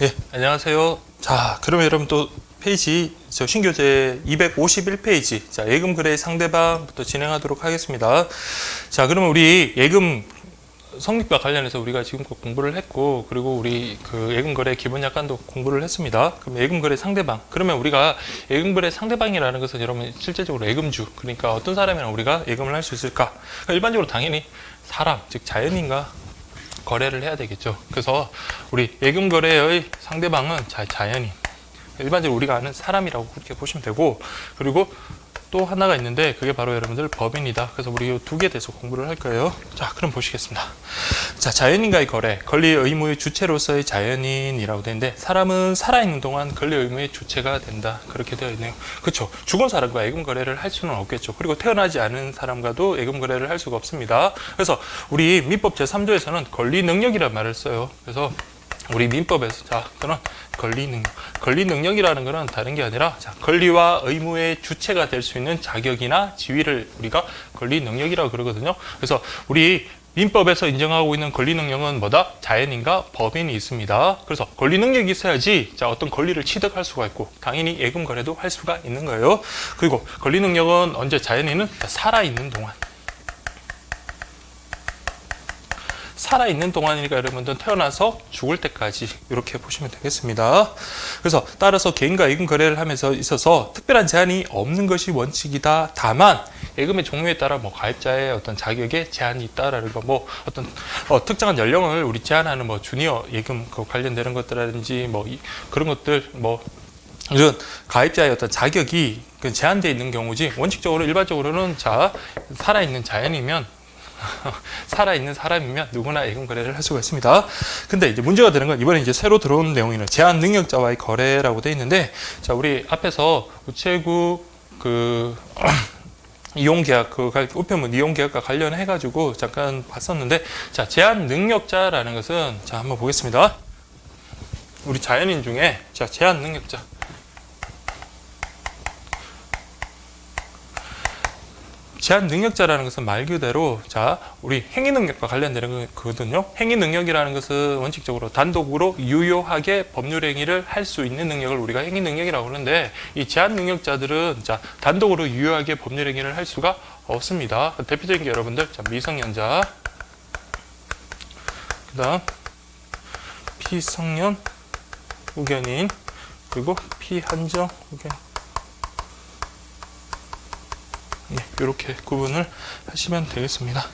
예, 안녕하세요. 자, 그러면 여러분 또 페이지, 저 신교재 251페이지, 자, 예금 거래 상대방부터 진행하도록 하겠습니다. 자, 그러면 우리 예금 성립과 관련해서 우리가 지금껏 공부를 했고, 그리고 우리 그 예금 거래 기본 약관도 공부를 했습니다. 그럼 예금 거래 상대방. 그러면 우리가 예금 거래 상대방이라는 것은 여러분 실제적으로 예금주, 그러니까 어떤 사람이랑 우리가 예금을 할 수 있을까? 그러니까 일반적으로 당연히 사람, 즉 자연인과 거래를 해야 되겠죠. 그래서 우리 예금 거래의 상대방은 자연인, 일반적으로 우리가 아는 사람이라고 그렇게 보시면 되고, 그리고 또 하나가 있는데 그게 바로 여러분들 법인이다. 그래서 우리 이 두 개에 대해서 공부를 할 거예요. 자, 그럼 보시겠습니다. 자, 자연인과의 거래, 권리 의무의 주체로서의 자연인이라고 되는데, 사람은 살아있는 동안 권리 의무의 주체가 된다, 그렇게 되어 있네요. 그렇죠. 죽은 사람과 예금 거래를 할 수는 없겠죠. 그리고 태어나지 않은 사람과도 예금 거래를 할 수가 없습니다. 그래서 우리 민법 제3조에서는 권리 능력이라는 말을 써요. 그래서 우리 민법에서, 자, 그는 권리 능력. 권리 능력이라는 것은 다른 게 아니라, 자, 권리와 의무의 주체가 될 수 있는 자격이나 지위를 우리가 권리 능력이라고 그러거든요. 그래서 우리 민법에서 인정하고 있는 권리 능력은 뭐다? 자연인과 법인이 있습니다. 그래서 권리 능력이 있어야지, 자, 어떤 권리를 취득할 수가 있고, 당연히 예금 거래도 할 수가 있는 거예요. 그리고 권리 능력은 언제? 자연인은 살아있는 동안. 살아있는 동안이니까 여러분들 태어나서 죽을 때까지 이렇게 보시면 되겠습니다. 그래서 따라서 개인과 예금 거래를 하면서 있어서 특별한 제한이 없는 것이 원칙이다. 다만 예금의 종류에 따라 뭐 가입자의 어떤 자격에 제한이 있다라는 거, 뭐 어떤 특정한 연령을 우리 제한하는 뭐 주니어 예금 관련되는 것들이라든지 뭐 그런 것들, 뭐 이런 가입자의 어떤 자격이 제한되어 있는 경우지, 원칙적으로 일반적으로는, 자, 살아있는 자연이면 살아있는 사람이면 누구나 예금 거래를 할 수가 있습니다. 근데 이제 문제가 되는 건, 이번에 이제 새로 들어온 내용이는 제한 능력자와의 거래라고 되어 있는데, 자, 우리 앞에서 우체국 이용계약, 우편물 이용계약과 관련해가지고 잠깐 봤었는데, 자, 제한 능력자라는 것은, 자, 한번 보겠습니다. 우리 자연인 중에, 자, 제한 능력자. 제한 능력자라는 것은 말 그대로, 자, 우리 행위 능력과 관련되는 거거든요. 행위 능력이라는 것은 원칙적으로 단독으로 유효하게 법률 행위를 할 수 있는 능력을 우리가 행위 능력이라고 하는데, 이 제한 능력자들은, 자, 단독으로 유효하게 법률 행위를 할 수가 없습니다. 대표적인 게 여러분들, 자, 미성년자, 그다음 피성년 후견인, 그리고 피한정 후견인. 예, 이렇게 구분을 하시면 되겠습니다.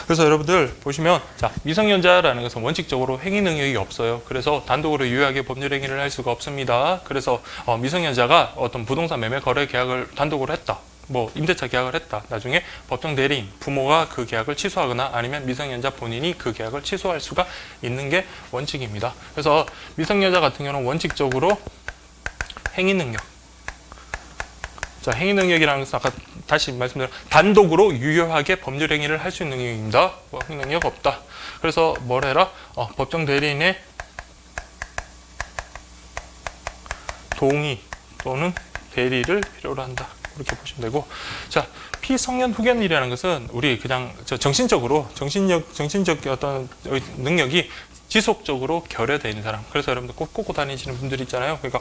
그래서 여러분들 보시면, 자, 미성년자라는 것은 원칙적으로 행위 능력이 없어요. 그래서 단독으로 유효하게 법률 행위를 할 수가 없습니다. 그래서 미성년자가 어떤 부동산 매매 거래 계약을 단독으로 했다, 뭐 임대차 계약을 했다, 나중에 법정 대리인 부모가 그 계약을 취소하거나 아니면 미성년자 본인이 그 계약을 취소할 수가 있는 게 원칙입니다. 그래서 미성년자 같은 경우는 원칙적으로 행위 능력, 자, 행위 능력이라는 것은 아까 다시 말씀드린 단독으로 유효하게 법률 행위를 할 수 있는 능력입니다. 뭐 행위 능력 없다. 그래서 뭘 해라? 법정 대리인의 동의 또는 대리를 필요로 한다, 이렇게 보시면 되고, 자, 피성년 후견인이라는 것은 우리 그냥 정신적 어떤 능력이 지속적으로 결여되어 있는 사람. 그래서 여러분들 꼭 꽂고 다니시는 분들 있잖아요. 그러니까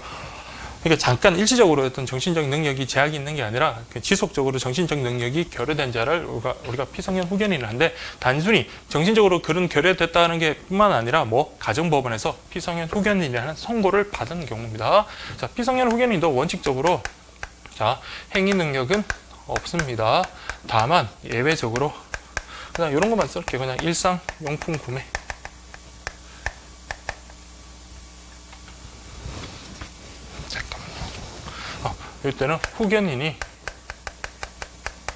잠깐 일시적으로 어떤 정신적 능력이 제약이 있는 게 아니라 지속적으로 정신적 능력이 결여된 자를 우리가 피성년 후견인을 하는데, 단순히 정신적으로 그런 결여됐다는 게 뿐만 아니라 뭐 가정법원에서 피성년 후견인이라는 선고를 받은 경우입니다. 자, 피성년 후견인도 원칙적으로, 자, 행위 능력은 없습니다. 다만 예외적으로 그냥 이런 것만 쓸게요. 그냥 일상용품 구매, 이럴 때는 후견인이,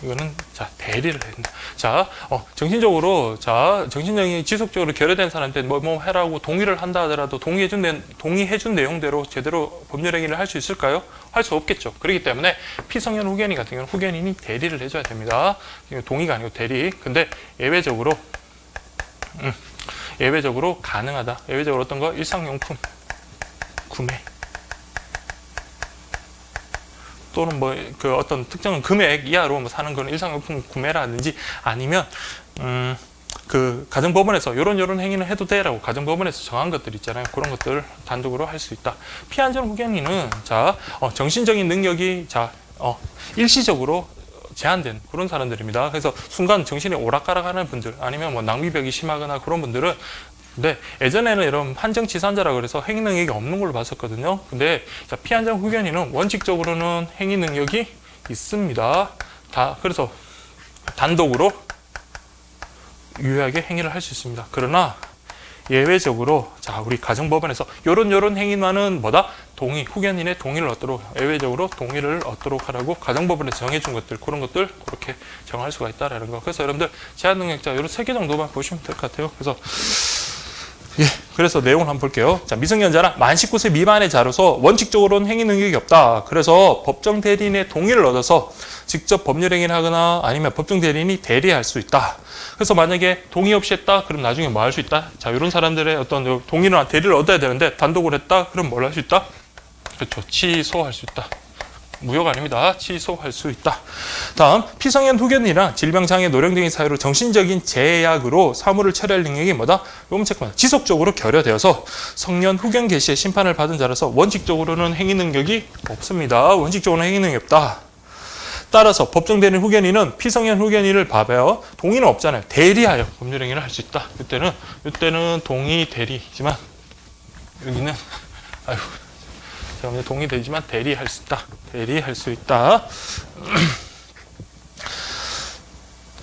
이거는, 자, 대리를 한다. 자, 정신적으로, 자, 정신적이 지속적으로 결여된 사람한테 뭐 해라고 동의를 한다 하더라도 동의해준 내용대로 제대로 법률 행위를 할 수 있을까요? 할 수 없겠죠. 그렇기 때문에 피성년 후견인 같은 경우는 후견인이 대리를 해줘야 됩니다. 동의가 아니고 대리. 근데 예외적으로 가능하다. 예외적으로 어떤 거? 일상용품 구매, 또는 뭐 그 어떤 특정 금액 이하로 뭐 사는 그런 일상용품 구매라든지, 아니면 그 가정법원에서 요런 행위는 해도 돼라고 가정법원에서 정한 것들 있잖아요. 그런 것들 단독으로 할 수 있다. 피한정 후견인은 자 정신적인 능력이 일시적으로 제한된 그런 사람들입니다. 그래서 순간 정신이 오락가락하는 분들 아니면 뭐 낭비벽이 심하거나 그런 분들은 근데 예전에는 이런 한정치산자라 그래서 행위 능력이 없는 걸로 봤었거든요. 근데 자, 피한정 후견인은 원칙적으로는 행위 능력이 있습니다. 그래서 단독으로 유효하게 행위를 할 수 있습니다. 그러나 예외적으로 자 우리 가정법원에서 요런 행위만은 뭐다? 후견인의 동의를 얻도록 예외적으로 동의를 얻도록 하라고 가정법원에서 정해준 것들 그런 것들 그렇게 정할 수가 있다라는 거. 그래서 여러분들 제한능력자 요런 3개 정도만 보시면 될 것 같아요. 그래서 내용을 한번 볼게요. 자, 미성년자나 만 19세 미만의 자로서 원칙적으로는 행위 능력이 없다. 그래서 법정 대리인의 동의를 얻어서 직접 법률 행위를 하거나 아니면 법정 대리인이 대리할 수 있다. 그래서 만약에 동의 없이 했다, 그럼 나중에 뭐 할 수 있다? 자, 이런 사람들의 어떤 동의나 대리를 얻어야 되는데 단독으로 했다, 그럼 뭘 할 수 있다? 그렇죠. 취소할 수 있다. 무효가 아닙니다. 취소할 수 있다. 다음, 피성년 후견이나 질병장애, 노령 등의 사유로 정신적인 제약으로 사무를 처리할 능력이 뭐다? 요금 체크만 지속적으로 결여되어서 성년 후견 개시의 심판을 받은 자라서 원칙적으로는 행위 능력이 없습니다. 원칙적으로는 행위 능력이 없다. 따라서 법정 대리인 후견인은 피성년 후견인을 봐봐요. 동의는 없잖아요. 대리하여 법률 행위를 할 수 있다. 이때는 동의 대리지만 여기는 동의되지만 대리할 수 있다. 대리할 수 있다.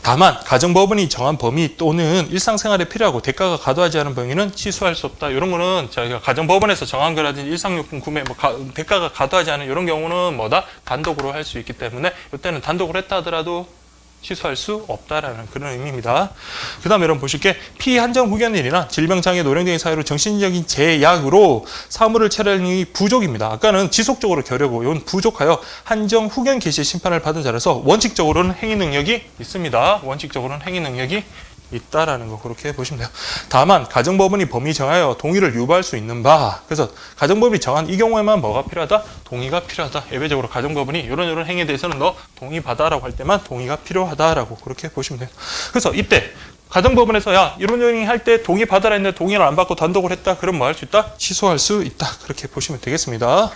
다만 가정법원이 정한 범위 또는 일상생활에 필요하고 대가가 과도하지 않은 범위는 취소할 수 없다. 이런 거는 저희가 가정법원에서 정한 거라든지 일상용품 구매 대가가 과도하지 않은 이런 경우는 뭐다? 단독으로 할 수 있기 때문에 이때는 단독으로 했다 하더라도 취소할 수 없다라는 그런 의미입니다. 그 다음에 여러분 보실게 피한정 후견인이나 질병장애, 노령 등의 사유로 정신적인 제약으로 사무를 처리할 능력이 부족입니다. 아까는 지속적으로 겨려고 이건 부족하여 한정 후견 개시 심판을 받은 자라서 원칙적으로는 행위 능력이 있습니다. 원칙적으로는 행위 능력이 있다라는 거 그렇게 보시면 돼요. 다만 가정법원이 범위 정하여 동의를 유보할 수 있는 바 그래서 가정법이 정한 이 경우에만 뭐가 필요하다? 동의가 필요하다. 예외적으로 가정법원이 이런 행위에 대해서는 너 동의 받아라고 할 때만 동의가 필요하다라고 그렇게 보시면 돼요. 그래서 이때 가정법원에서 야 이런 행위 할 때 동의 받아라 했는데 동의를 안 받고 단독을 했다. 그럼 뭐 할 수 있다? 취소할 수 있다. 그렇게 보시면 되겠습니다.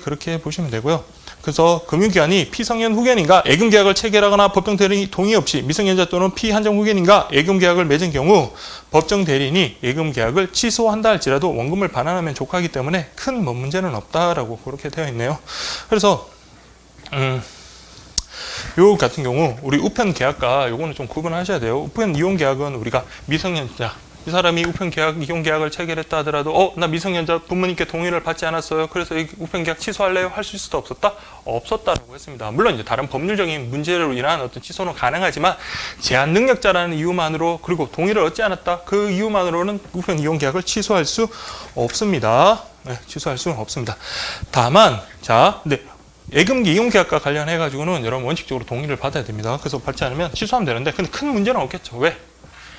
그렇게 보시면 되고요. 그래서 금융기관이 피성년 후견인과 예금계약을 체결하거나 법정 대리인이 동의 없이 미성년자 또는 피한정 후견인과 예금계약을 맺은 경우 법정 대리인이 예금계약을 취소한다 할지라도 원금을 반환하면 족하기 때문에 큰 문제는 없다라고 그렇게 되어 있네요. 그래서 요 같은 경우 우리 우편 계약과 요거는 좀 구분하셔야 돼요. 우편 이용 계약은 우리가 미성년자 이 사람이 우편 계약, 이용 계약을 체결했다 하더라도 나 미성년자 부모님께 동의를 받지 않았어요. 그래서 이 우편 계약 취소할래요? 할 수 있었다 없었다? 없었다라고 했습니다. 물론 이제 다른 법률적인 문제로 인한 어떤 취소는 가능하지만 제한 능력자라는 이유만으로 그리고 동의를 얻지 않았다. 그 이유만으로는 우편 이용 계약을 취소할 수 없습니다. 취소할 수는 없습니다. 다만 근데 예금기 이용 계약과 관련해 가지고는 여러분 원칙적으로 동의를 받아야 됩니다. 그래서 받지 않으면 취소하면 되는데 근데 큰 문제는 없겠죠. 왜?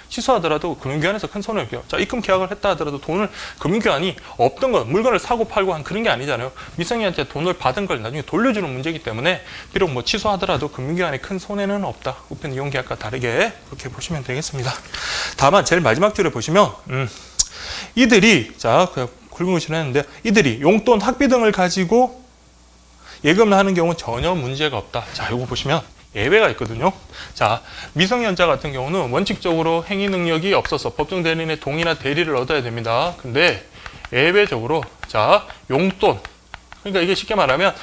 취소하더라도 금융기관에서 큰 손해를 껴요. 자, 입금 계약을 했다 하더라도 돈을 금융기관이 없던 거 물건을 사고 팔고 한 그런 게 아니잖아요. 미성년자한테 돈을 받은 걸 나중에 돌려주는 문제이기 때문에 비록 뭐 취소하더라도 금융기관에 큰 손해는 없다. 우편 이용 계약과 다르게 그렇게 보시면 되겠습니다. 다만 제일 마지막 줄에 보시면 이들이 그냥 굵은글씨로 했는데 이들이 용돈, 학비 등을 가지고 예금을 하는 경우는 전혀 문제가 없다. 자, 이거 보시면 예외가 있거든요. 자, 미성년자 같은 경우는 원칙적으로 행위 능력이 없어서 법정 대리인의 동의나 대리를 얻어야 됩니다. 근데 예외적으로 용돈 그러니까 이게 쉽게 말하면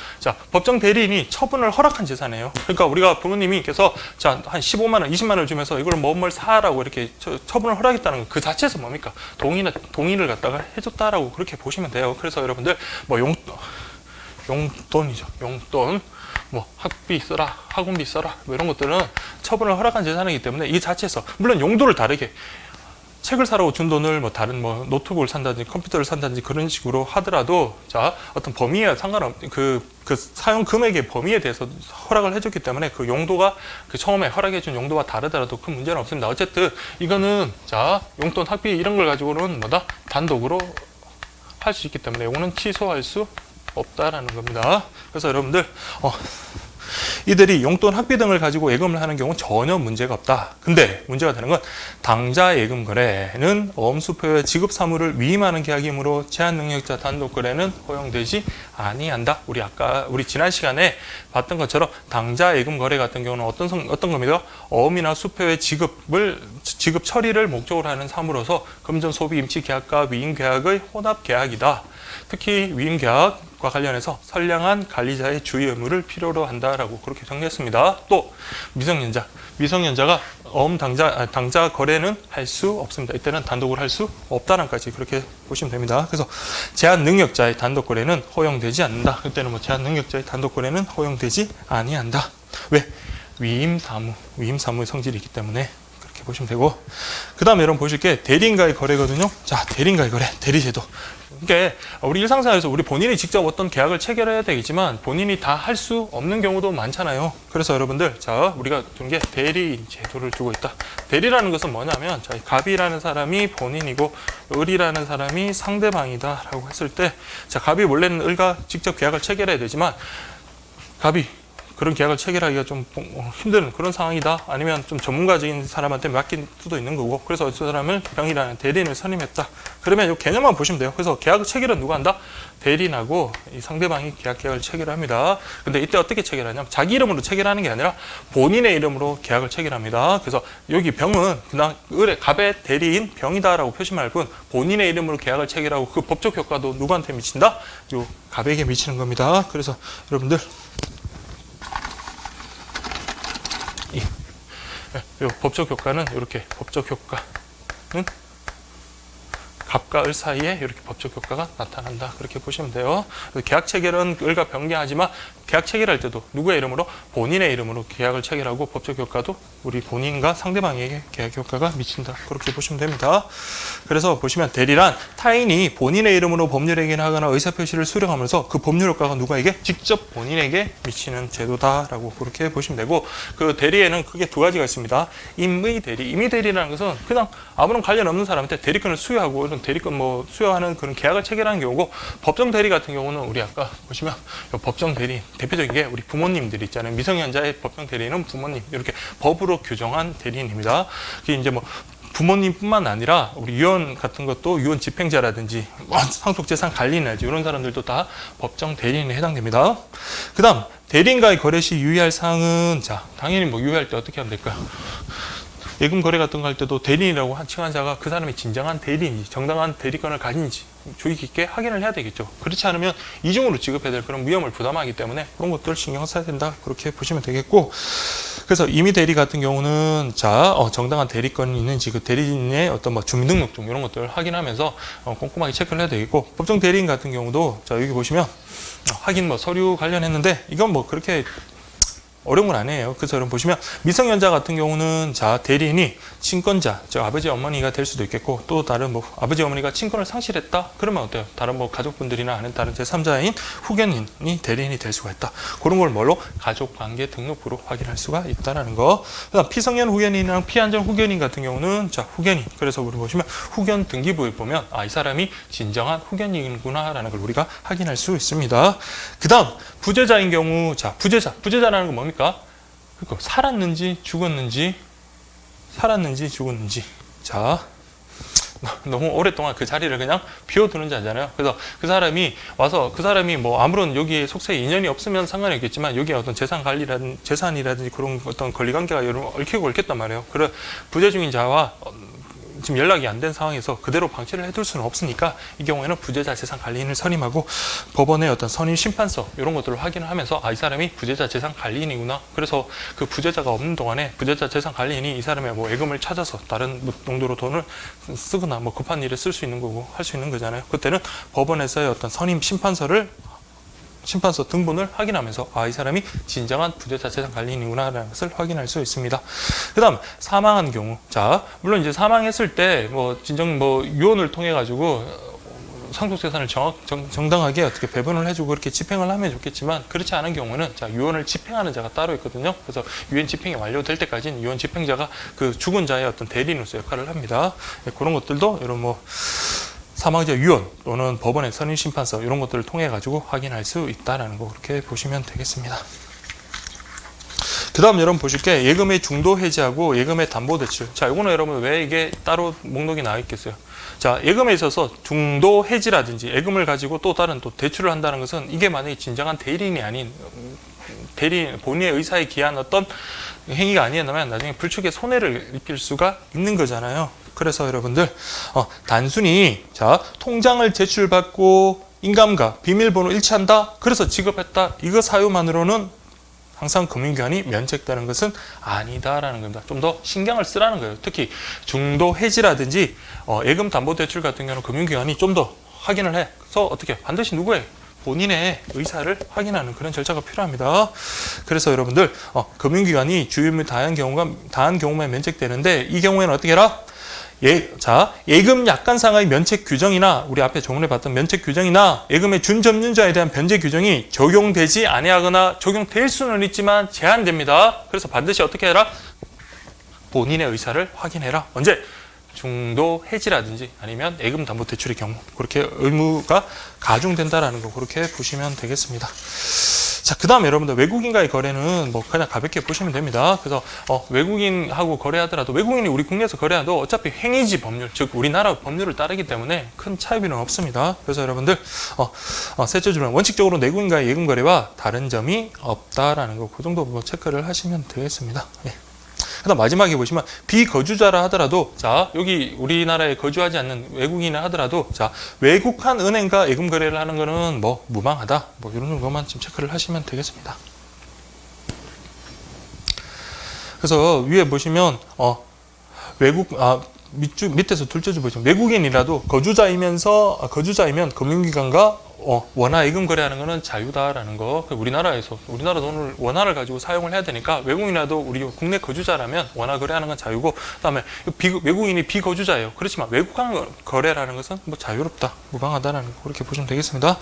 법정 대리인이 처분을 허락한 재산이에요. 그러니까 우리가 부모님께서 한 15만 원, 20만 원을 주면서 이걸 뭘 사라고 이렇게 처분을 허락했다는 거 그 자체에서 뭡니까? 동의를 갖다가 해줬다라고 그렇게 보시면 돼요. 그래서 여러분들 뭐 용돈이죠. 용돈. 학비 써라, 학원비 써라, 이런 것들은 처분을 허락한 재산이기 때문에 이 자체에서, 물론 용도를 다르게, 책을 사라고 준 돈을 다른 노트북을 산다든지 컴퓨터를 산다든지 그런 식으로 하더라도, 어떤 범위에 상관없는 그 사용 금액의 범위에 대해서 허락을 해줬기 때문에 그 용도가 처음에 허락해준 용도와 다르더라도 큰 문제는 없습니다. 어쨌든 이거는, 용돈, 학비 이런 걸 가지고는 단독으로 할 수 있기 때문에 이거는 취소할 수 없다라는 겁니다. 그래서 여러분들 이들이 용돈, 학비 등을 가지고 예금을 하는 경우는 전혀 문제가 없다. 근데 문제가 되는 건 당좌 예금 거래는 어음수표의 지급 사무를 위임하는 계약이므로 제한 능력자 단독 거래는 허용되지 아니한다. 우리 지난 시간에 봤던 것처럼 당좌 예금 거래 같은 경우는 어떤 겁니다. 어음이나 수표의 지급 처리를 목적으로 하는 사무로서 금전 소비 임치 계약과 위임 계약의 혼합 계약이다. 특히 위임 계약과 관련해서 선량한 관리자의 주의 의무를 필요로 한다라고 그렇게 정리했습니다. 또 미성년자가 어음 당좌 거래는 할 수 없습니다. 이때는 단독으로 할 수 없다는 까지 그렇게 보시면 됩니다. 그래서 제한 능력자의 단독 거래는 허용되지 않는다. 이때는 뭐 제한 능력자의 단독 거래는 허용되지 아니한다. 왜? 위임 사무의 성질이 있기 때문에 그렇게 보시면 되고, 그 다음에 여러분 보실 게 대리인과의 거래거든요. 자, 대리인과의 거래, 대리제도. 그러니까 우리 일상생활에서 우리 본인이 직접 어떤 계약을 체결해야 되겠지만 본인이 다 할 수 없는 경우도 많잖아요. 그래서 여러분들, 자, 우리가 둔 게 대리인 제도를 두고 있다. 대리라는 것은 뭐냐면, 자, 갑이라는 사람이 본인이고 을이라는 사람이 상대방이다라고 했을 때, 자, 갑이 원래는 을과 직접 계약을 체결해야 되지만 갑이 그런 계약을 체결하기가 좀 힘든 그런 상황이다. 아니면 좀 전문가적인 사람한테 맡길 수도 있는 거고. 그래서 그 사람을 병이라는 대리인을 선임했다. 그러면 이 개념만 보시면 돼요. 그래서 계약 체결은 누가 한다? 대리인하고 이 상대방이 계약을 체결합니다. 근데 이때 어떻게 체결하냐면 자기 이름으로 체결하는 게 아니라 본인의 이름으로 계약을 체결합니다. 그래서 여기 병은 그냥 갑의 대리인 병이다라고 표시만 할 뿐 본인의 이름으로 계약을 체결하고 그 법적 효과도 누구한테 미친다? 요 갑에게 미치는 겁니다. 그래서 여러분들 이 법적 효과는 이렇게 법적 효과는 갑과 을 사이에 이렇게 법적 효과가 나타난다. 그렇게 보시면 돼요. 계약 체결은 을과 변경하지만 계약 체결할 때도 누구의 이름으로? 본인의 이름으로 계약을 체결하고 법적 효과도 우리 본인과 상대방에게 계약 효과가 미친다. 그렇게 보시면 됩니다. 그래서 보시면 대리란 타인이 본인의 이름으로 법률 행위하거나 의사표시를 수령하면서 그 법률 효과가 누구에게? 직접 본인에게 미치는 제도다라고 그렇게 보시면 되고, 그 대리에는 크게 두 가지가 있습니다. 임의 대리. 임의 대리라는 것은 그냥 아무런 관련 없는 사람한테 대리권을 수여하고 이런 대리권 뭐 수여하는 그런 계약을 체결하는 경우고, 법정 대리 같은 경우는 우리 아까 보시면 법정 대리 대표적인 게 우리 부모님들이 있잖아요. 미성년자의 법정 대리인은 부모님, 이렇게 법으로 규정한 대리인입니다. 그게 이제 뭐 부모님뿐만 아니라 우리 유언 같은 것도 유언 집행자라든지 상속재산 관리인이라든지 이런 사람들도 다 법정 대리인에 해당됩니다. 그다음 대리인과의 거래 시 유의할 사항은, 자, 당연히 뭐 유의할 때 어떻게 하면 될까요? 예금 거래 같은 거 할 때도 대리인이라고 칭한 자가 그 사람이 진정한 대리인지 정당한 대리권을 가진지 주의 깊게 확인을 해야 되겠죠. 그렇지 않으면 이중으로 지급해야 될 그런 위험을 부담하기 때문에 그런 것들 신경 써야 된다. 그렇게 보시면 되겠고, 그래서 임의 대리 같은 경우는, 자, 정당한 대리권이 있는지 그 대리인의 어떤 뭐 주민등록증 이런 것들을 확인하면서 꼼꼼하게 체크를 해야 되겠고, 법정 대리인 같은 경우도, 자, 여기 보시면 확인 뭐 서류 관련했는데 이건 뭐 그렇게 어려운 건 아니에요. 그래서 여러분 보시면 미성년자 같은 경우는, 자, 대리인이 친권자, 즉 아버지 어머니가 될 수도 있겠고, 또 다른 뭐 아버지 어머니가 친권을 상실했다. 그러면 어때요? 다른 뭐 가족분들이나 아는 다른 제3자인 후견인이 대리인이 될 수가 있다. 그런 걸 뭘로? 가족관계 등록부로 확인할 수가 있다라는 거. 그다음 피성년 후견인이랑 피안전 후견인 같은 경우는, 자, 후견인. 그래서 우리 보시면 후견 등기부에 보면 이 사람이 진정한 후견인이구나라는 걸 우리가 확인할 수 있습니다. 그다음 부재자인 경우, 자, 부재자라는 건 뭡니까? 그러니까 살았는지 죽었는지, 자, 너무 오랫동안 그 자리를 그냥 비워두는지 알잖아요. 그래서 그 사람이 와서, 그 사람이 뭐 아무런 여기에 속세에 인연이 없으면 상관이 없겠지만 여기에 어떤 재산이라든지 그런 어떤 권리관계가 얽히고 얽혔단 말이에요. 그래 부재 중인 자와 지금 연락이 안 된 상황에서 그대로 방치를 해둘 수는 없으니까 이 경우에는 부재자 재산 관리인을 선임하고 법원의 어떤 선임 심판서 이런 것들을 확인을 하면서 이 사람이 부재자 재산 관리인이구나. 그래서 그 부재자가 없는 동안에 부재자 재산 관리인이 이 사람의 뭐 예금을 찾아서 다른 용도로 돈을 쓰거나 뭐 급한 일에 쓸 수 있는 거고 할 수 있는 거잖아요. 그때는 법원에서의 어떤 선임 심판서 등본을 확인하면서 이 사람이 진정한 부재자 재산 관리인이구나라는 것을 확인할 수 있습니다. 그다음 사망한 경우, 자, 물론 이제 사망했을 때 뭐 진정 뭐 유언을 통해 가지고 상속 재산을 정당하게 어떻게 배분을 해주고 그렇게 집행을 하면 좋겠지만, 그렇지 않은 경우는, 자, 유언을 집행하는 자가 따로 있거든요. 그래서 유언 집행이 완료될 때까지는 유언 집행자가 그 죽은 자의 어떤 대리인으로서 역할을 합니다. 그런 것들도 이런 뭐 사망자 유언 또는 법원의 선임심판서 이런 것들을 통해 가지고 확인할 수 있다라는 거 그렇게 보시면 되겠습니다. 그다음 여러분 보실 게 예금의 중도 해지하고 예금의 담보 대출. 자, 이거는 여러분 왜 이게 따로 목록이 나와 있겠어요? 자, 예금에 있어서 중도 해지라든지 예금을 가지고 또 다른 또 대출을 한다는 것은 이게 만약에 진정한 대리인이 아닌 대리인 본인의 의사에 기한 어떤 행위가 아니었다면 나중에 불축의 손해를 입힐 수가 있는 거잖아요. 그래서 여러분들 단순히 자, 통장을 제출받고 인감과 비밀번호 일치한다. 그래서 지급했다. 이거 사유만으로는 항상 금융기관이 면책되는 것은 아니다라는 겁니다. 좀 더 신경을 쓰라는 거예요. 특히 중도 해지라든지 예금 담보 대출 같은 경우는 금융기관이 좀 더 확인을 해. 그래서 어떻게 반드시 누구의 본인의 의사를 확인하는 그런 절차가 필요합니다. 그래서 여러분들 금융기관이 주요 및 다한 경우만 면책되는데 이 경우에는 어떻게 해라? 자, 예금 약관상의 면책 규정이나 우리 앞에 조문에 봤던 면책 규정이나 예금의 준점유자에 대한 변제 규정이 적용되지 아니하거나 적용될 수는 있지만 제한됩니다. 그래서 반드시 어떻게 해라? 본인의 의사를 확인해라. 언제? 중도 해지라든지 아니면 예금 담보 대출의 경우 그렇게 의무가 가중된다라는 거 그렇게 보시면 되겠습니다. 자, 그 다음에 여러분들 외국인과의 거래는 뭐 그냥 가볍게 보시면 됩니다. 그래서 외국인하고 거래하더라도 외국인이 우리 국내에서 거래해도 어차피 행위지 법률, 즉 우리나라 법률을 따르기 때문에 큰 차이는 없습니다. 그래서 여러분들 셋째 줄은 원칙적으로 내국인과의 예금 거래와 다른 점이 없다라는 거 그 정도 뭐 체크를 하시면 되겠습니다. 네. 그다음 마지막에 보시면 비거주자라 하더라도 자, 여기 우리나라에 거주하지 않는 외국인을 하더라도 자, 외국한 은행과 예금 거래를 하는 거는 뭐 무방하다. 뭐 이런 정도만 좀 체크를 하시면 되겠습니다. 그래서 위에 보시면 밑에서 둘째 줄 보시면 외국인이라도 거주자이면 금융기관과 원화 예금 거래하는 거는 자유다라는 거. 우리나라에서 우리나라 돈을 원화를 가지고 사용을 해야 되니까 외국인이라도 우리 국내 거주자라면 원화 거래하는 건 자유고, 그다음에 외국인이 비거주자예요. 그렇지만 외국한 거래라는 것은 뭐 자유롭다, 무방하다라는 거 그렇게 보시면 되겠습니다.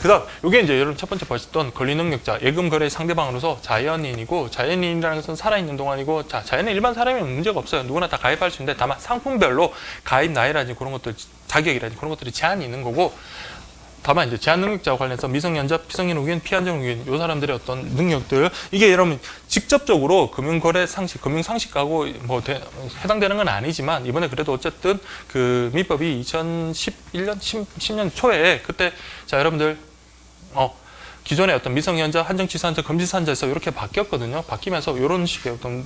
그다음 이게 이제 여러분 첫 번째 보셨던 권리능력자 예금 거래 상대방으로서 자연인이고, 자연인이라는 것은 살아있는 동안이고, 자연인 일반 사람이면 문제가 없어요. 누구나 다 가입할 수 있는데 다만 상품별로 가입 나이라든지 그런 것들, 자격이라든지 그런 것들이 제한이 있는 거고, 다만 이제 제한 능력자와 관련해서 미성년자, 피성인 후기인, 피안전 후기인 요 사람들의 어떤 능력들, 이게 여러분 직접적으로 금융거래 상식, 금융상식하고 뭐 해당되는 건 아니지만 이번에 그래도 어쨌든 그 민법이 2011년, 10년 초에 그때 자 여러분들 기존의 어떤 미성년자, 한정치사한자, 금지사한자에서 이렇게 바뀌었거든요. 바뀌면서 이런 식의 어떤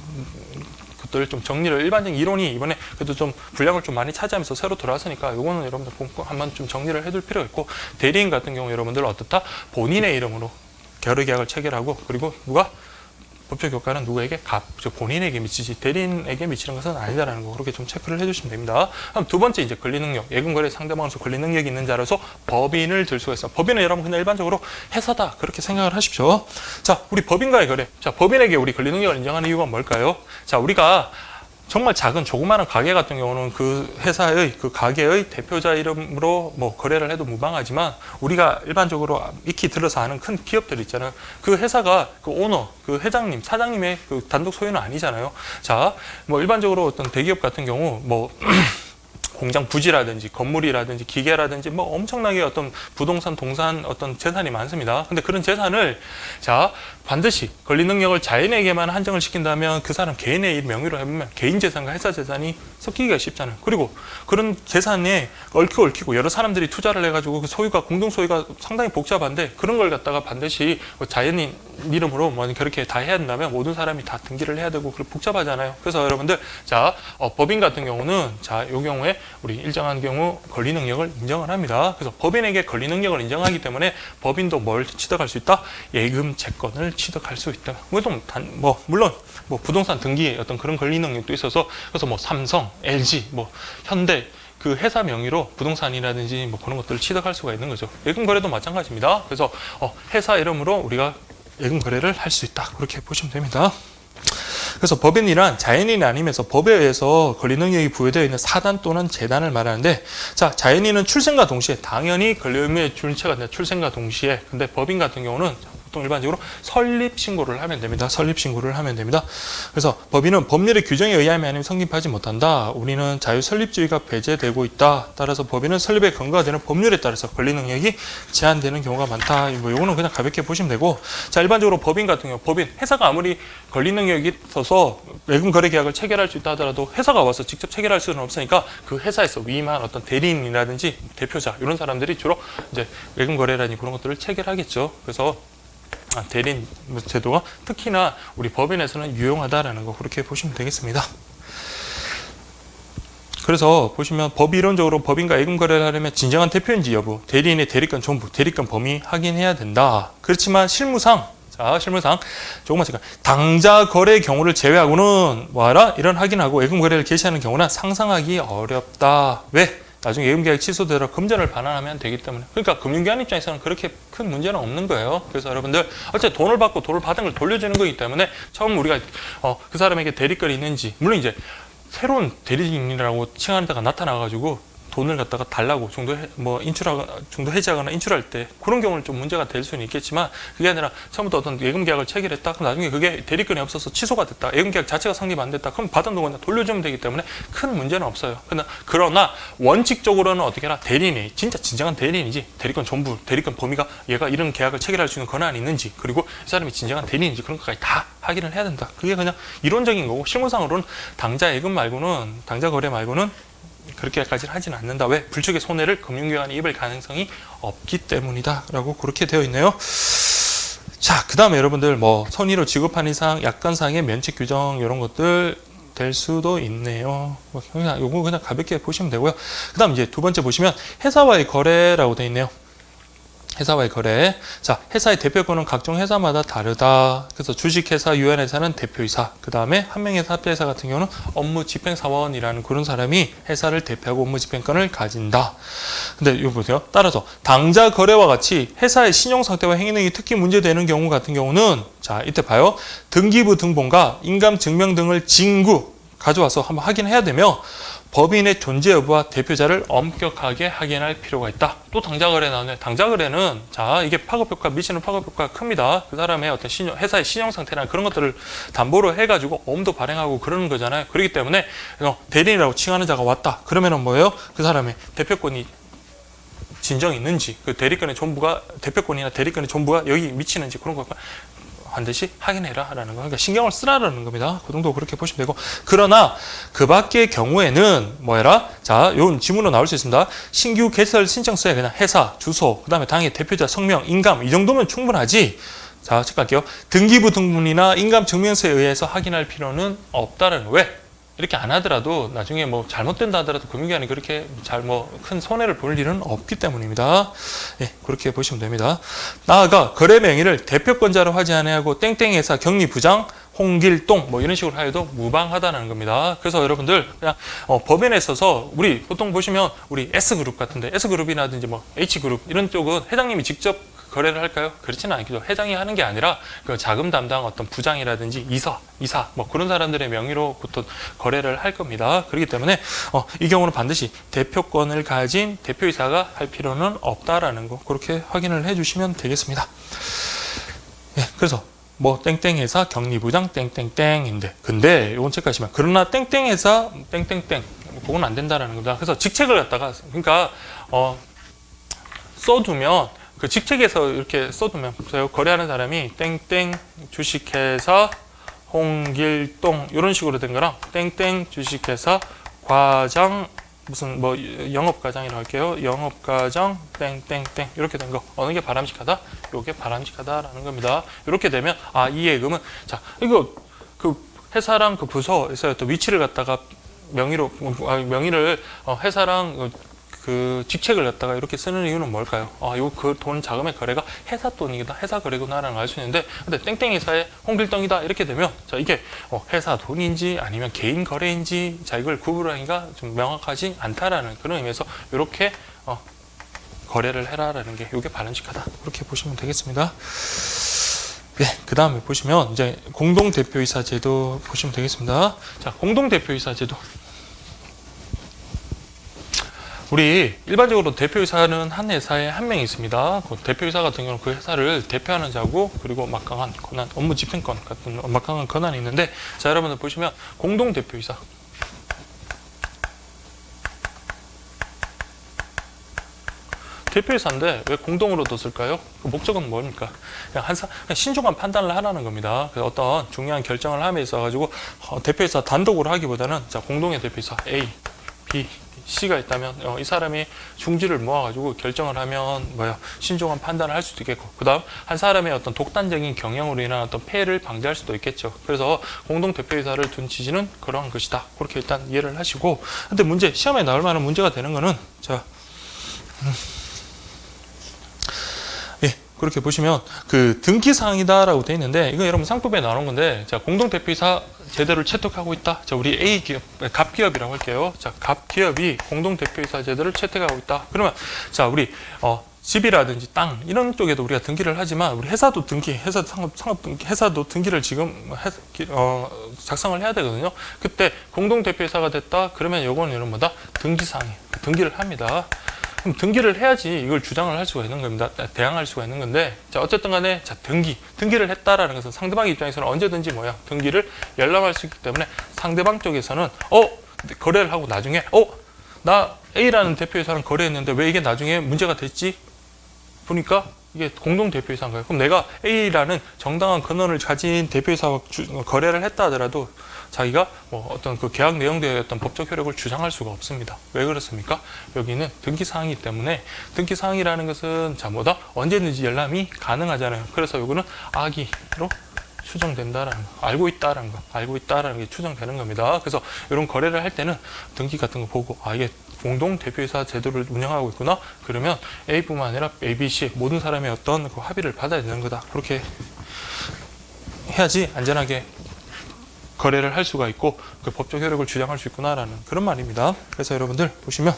것들 좀 정리를, 일반적인 이론이 이번에 그래도 좀 분량을 좀 많이 차지하면서 새로 들어왔으니까 요거는 여러분들 한번 좀 정리를 해둘 필요가 있고, 대리인 같은 경우 여러분들 어떻다? 본인의 이름으로 결의계약을 체결하고, 그리고 누가? 법적 효과는 누구에게? 즉 본인에게 미치지 대리인에게 미치는 것은 아니다라는 거 그렇게 좀 체크를 해주시면 됩니다. 그럼 두 번째 이제 권리능력, 예금거래 상대방으로서 권리능력이 있는 자로서 법인을 들 수가 있어요. 법인은 여러분 그냥 일반적으로 회사다 그렇게 생각을 하십시오. 자, 우리 법인과의 거래. 자, 법인에게 우리 권리능력을 인정하는 이유가 뭘까요? 자, 우리가 정말 작은 조그마한 가게 같은 경우는 그 회사의 그 가게의 대표자 이름으로 뭐 거래를 해도 무방하지만, 우리가 일반적으로 익히 들어서 아는 큰 기업들 있잖아요. 그 회사가 그 오너, 그 회장님, 사장님의 그 단독 소유는 아니잖아요. 자, 뭐 일반적으로 어떤 대기업 같은 경우 뭐 공장 부지라든지 건물이라든지 기계라든지 뭐 엄청나게 어떤 부동산, 동산 어떤 재산이 많습니다. 근데 그런 재산을 자 반드시 권리 능력을 자연에게만 한정을 시킨다면 그 사람 개인의 명의로 해보면 개인 재산과 회사 재산이 섞이기가 쉽잖아요. 그리고 그런 재산에 얽히고 여러 사람들이 투자를 해가지고 그 소유가 공동 소유가 상당히 복잡한데, 그런 걸 갖다가 반드시 자연인 이름으로 뭐 그렇게 다 해야 된다면 모든 사람이 다 등기를 해야 되고 그렇게 복잡하잖아요. 그래서 여러분들 자 법인 같은 경우는 자 이 경우에 우리 일정한 경우 권리 능력을 인정을 합니다. 그래서 법인에게 권리 능력을 인정하기 때문에 법인도 뭘 취득할 수 있다? 예금 채권을 취득할 수 있다. 물론 부동산 등기에 어떤 그런 권리 능력도 있어서, 그래서 뭐 삼성, LG, 뭐 현대 그 회사 명의로 부동산이라든지 뭐 그런 것들을 취득할 수가 있는 거죠. 예금 거래도 마찬가지입니다. 그래서 회사 이름으로 우리가 예금 거래를 할 수 있다. 그렇게 보시면 됩니다. 그래서 법인이란 자연인이 아니면서 법에 의해서 권리 능력이 부여되어 있는 사단 또는 재단을 말하는데, 자 자연인은 출생과 동시에 당연히 권리 의무의 줄체가 된다. 출생과 동시에. 근데 법인 같은 경우는 보통 일반적으로 설립 신고를 하면 됩니다. 설립 신고를 하면 됩니다. 그래서 법인은 법률의 규정에 의하면 성립하지 못한다. 우리는 자유 설립주의가 배제되고 있다. 따라서 법인은 설립에 근거가 되는 법률에 따라서 권리 능력이 제한되는 경우가 많다. 뭐 요거는 그냥 가볍게 보시면 되고, 자 일반적으로 법인 같은 경우 법인 회사가 아무리 권리 능력이 있어서 예금 거래 계약을 체결할 수 있다 하더라도 회사가 와서 직접 체결할 수는 없으니까 그 회사에서 위임한 어떤 대리인이라든지 대표자 이런 사람들이 주로 이제 예금 거래라니 그런 것들을 체결하겠죠. 그래서 대리인 제도가 특히나 우리 법인에서는 유용하다라는 거 그렇게 보시면 되겠습니다. 그래서 보시면 법 이론적으로 법인과 예금 거래를 하려면 진정한 대표인지 여부, 대리인의 대리권 전부, 대리권 범위 확인해야 된다. 그렇지만 실무상 조금만 잠깐. 당자 거래 경우를 제외하고는 뭐하라? 이런 확인하고 예금 거래를 개시하는 경우는 상상하기 어렵다. 왜? 나중에 예금 계약 취소되도록 금전을 반환하면 되기 때문에. 그러니까 금융기관 입장에서는 그렇게 큰 문제는 없는 거예요. 그래서 여러분들 어쨌든 돈을 받고 돈을 받은 걸 돌려주는 거기 때문에 처음 우리가 그 사람에게 대리권이 있는지, 물론 이제 새로운 대리인이라고 칭하는 데가 나타나가지고 돈을 갖다가 달라고 정도 해지하거나 인출할 때 그런 경우는 좀 문제가 될 수는 있겠지만, 그게 아니라 처음부터 어떤 예금 계약을 체결했다. 그럼 나중에 그게 대리권이 없어서 취소가 됐다. 예금 계약 자체가 성립 안 됐다. 그럼 받은 돈 그냥 돌려주면 되기 때문에 큰 문제는 없어요. 그러나 원칙적으로는 어떻게 해라? 대리인이 진짜 진정한 대리인이지, 대리권 전부, 대리권 범위가 얘가 이런 계약을 체결할 수 있는 권한이 있는지, 그리고 이 사람이 진정한 대리인인지 그런 것까지 다 확인을 해야 된다. 그게 그냥 이론적인 거고, 실무상으로는 당자 예금 말고는, 당자 거래 말고는 그렇게까지는 하지는 않는다. 왜? 불측의 손해를 금융기관이 입을 가능성이 없기 때문이다 라고 그렇게 되어 있네요. 자, 그 다음에 여러분들 뭐 선의로 지급한 이상 약관상의 면책 규정 이런 것들 될 수도 있네요. 요거 그냥 가볍게 보시면 되고요. 그 다음 이제 두 번째 보시면 회사와의 거래라고 되어 있네요. 회사와의 거래. 자, 회사의 대표권은 각종 회사마다 다르다. 그래서 주식회사, 유연회사는 대표이사. 그 다음에 한 명의 합자회사 같은 경우는 업무집행사원이라는 그런 사람이 회사를 대표하고 업무집행권을 가진다. 근데 이거 보세요. 따라서 당자 거래와 같이 회사의 신용 상태와 행위 능력이 특히 문제되는 경우 같은 경우는, 자, 이때 봐요. 등기부 등본과 인감 증명 등을 징구 가져와서 한번 확인해야 되며, 법인의 존재 여부와 대표자를 엄격하게 확인할 필요가 있다. 또 당자거래 나오네. 당자거래는, 자, 이게 파급효과, 미치는 파급효과가 큽니다. 그 사람의 어떤 회사의 신용 상태나 그런 것들을 담보로 해가지고 엄도 발행하고 그러는 거잖아요. 그렇기 때문에 대리인이라고 칭하는 자가 왔다. 그러면은 뭐예요? 그 사람의 대표권이 진정 있는지, 그 대리권의 전부가, 대표권이나 대리권의 전부가 여기 미치는지 그런 거 반드시 확인해라 라는 거. 그러니까 신경을 쓰라라는 겁니다. 그 정도 그렇게 보시면 되고, 그러나 그 밖의 경우에는 뭐해라? 자, 요 지문으로 나올 수 있습니다. 신규 개설 신청서에 그냥 회사, 주소, 그 다음에 당의 대표자 성명, 인감 이 정도면 충분하지. 자, 체크할게요. 등기부 등본이나 인감 증명서에 의해서 확인할 필요는 없다라는 거. 왜? 이렇게 안 하더라도 나중에 뭐 잘못된다 하더라도 금융기관이 그렇게 큰 손해를 볼 일은 없기 때문입니다. 예, 그렇게 보시면 됩니다. 나아가 거래 명의를 대표권자로 하지 않아야하고 땡땡회사 경리부장 홍길동 뭐 이런 식으로 하여도 무방하다는 겁니다. 그래서 여러분들 그냥 법인에 있어서 우리 보통 보시면 우리 S그룹 같은데, S그룹이라든지 뭐 H그룹 이런 쪽은 회장님이 직접 거래를 할까요? 그렇지는 않겠죠. 회장이 하는 게 아니라 그 자금 담당 어떤 부장이라든지 이사 뭐 그런 사람들의 명의로부터 거래를 할 겁니다. 그렇기 때문에 이 경우는 반드시 대표권을 가진 대표이사가 할 필요는 없다라는 거 그렇게 확인을 해주시면 되겠습니다. 예, 그래서 뭐 땡땡회사 경리부장 땡땡땡인데, 근데 이건 체크하시면 그러나 땡땡회사 땡땡땡 그건 안 된다라는 겁니다. 그래서 직책을 갖다가 그러니까 써두면 그 직책에서 이렇게 써두면 보세요. 거래하는 사람이 땡땡 주식회사 홍길동 이런 식으로 된 거랑 땡땡 주식회사 과장 무슨 뭐 영업과장이라고 할게요. 영업과장 땡땡땡 이렇게 된 거 어느 게 바람직하다? 요게 바람직하다라는 겁니다. 이렇게 되면 이 예금은, 자, 이거 그 회사랑 그 부서에서 또 위치를 갖다가 명의를 회사랑 그 직책을 갖다가 이렇게 쓰는 이유는 뭘까요? 요 그 돈 자금의 거래가 회사 돈이다, 회사 거래구나라는 걸 알 수 있는데, 근데 땡땡 회사의 홍길동이다 이렇게 되면, 자, 이게 회사 돈인지 아니면 개인 거래인지, 자, 이걸 구분하기가 좀 명확하지 않다라는 그런 의미에서 이렇게 거래를 해라라는 게 이게 바람직하다 그렇게 보시면 되겠습니다. 네, 그 다음에 보시면 이제 공동대표이사 제도 보시면 되겠습니다. 자, 공동대표이사 제도. 우리 일반적으로 대표이사는 한 회사에 한 명이 있습니다. 그 대표이사 같은 경우는 그 회사를 대표하는 자고 그리고 막강한 권한, 업무 집행권 같은 막강한 권한이 있는데 자 여러분들 보시면 공동 대표이사 대표이사인데 왜 공동으로 뒀을까요? 그 목적은 뭡니까? 그냥 그냥 신중한 판단을 하라는 겁니다. 그래서 어떤 중요한 결정을 함에 있어가지고 대표이사 단독으로 하기보다는 자 공동의 대표이사 A, B, C가 있다면 이 사람이 중지를 모아가지고 결정을 하면 신중한 판단을 할 수도 있겠고 그 다음 한 사람의 어떤 독단적인 경영으로 인한 어떤 폐해를 방지할 수도 있겠죠. 그래서 공동 대표이사를 둔 취지는 그러한 것이다. 그렇게 일단 이해를 하시고 근데 문제 시험에 나올 만한 문제가 되는 거는 자 그렇게 보시면 그 등기사항이다라고 되어 있는데 이거 여러분 상법에 나오는 건데 자 공동대표이사 제도를 채택하고 있다. 자 우리 A 기업, 갑기업이라고 할게요. 자 갑기업이 공동대표이사 제도를 채택하고 있다. 그러면 자 우리 집이라든지 땅 이런 쪽에도 우리가 등기를 하지만 우리 회사도 등기, 회사도 등기를 지금 작성을 해야 되거든요. 그때 공동대표이사가 됐다. 그러면 요거는 이런 뭐다? 등기사항이 등기를 합니다. 그럼 등기를 해야지 이걸 주장을 할 수가 있는 겁니다. 대항할 수가 있는 건데 자 어쨌든 간에 자 등기를 했다라는 것은 상대방 입장에서는 언제든지 등기를 열람할 수 있기 때문에 상대방 쪽에서는 거래를 하고 나중에 나 A라는 대표이사랑 거래했는데 왜 이게 나중에 문제가 됐지? 보니까 이게 공동 대표이사인 거예요. 그럼 내가 A라는 정당한 근원을 가진 대표이사와 거래를 했다 하더라도 자기가 어떤 그 계약 내용대의 어떤 법적 효력을 주장할 수가 없습니다. 왜 그렇습니까? 여기는 등기사항이기 때문에 등기사항이라는 것은 자 언제든지 열람이 가능하잖아요. 그래서 요거는 악의로 추정된다라는 거, 알고 있다라는 게 추정되는 겁니다. 그래서 이런 거래를 할 때는 등기 같은 거 보고 이게 공동 대표이사 제도를 운영하고 있구나. 그러면 A뿐만 아니라 A, B, C 모든 사람의 어떤 그 합의를 받아야 되는 거다. 그렇게 해야지 안전하게 거래를 할 수가 있고 그 법적 효력을 주장할 수 있구나라는 그런 말입니다. 그래서 여러분들 보시면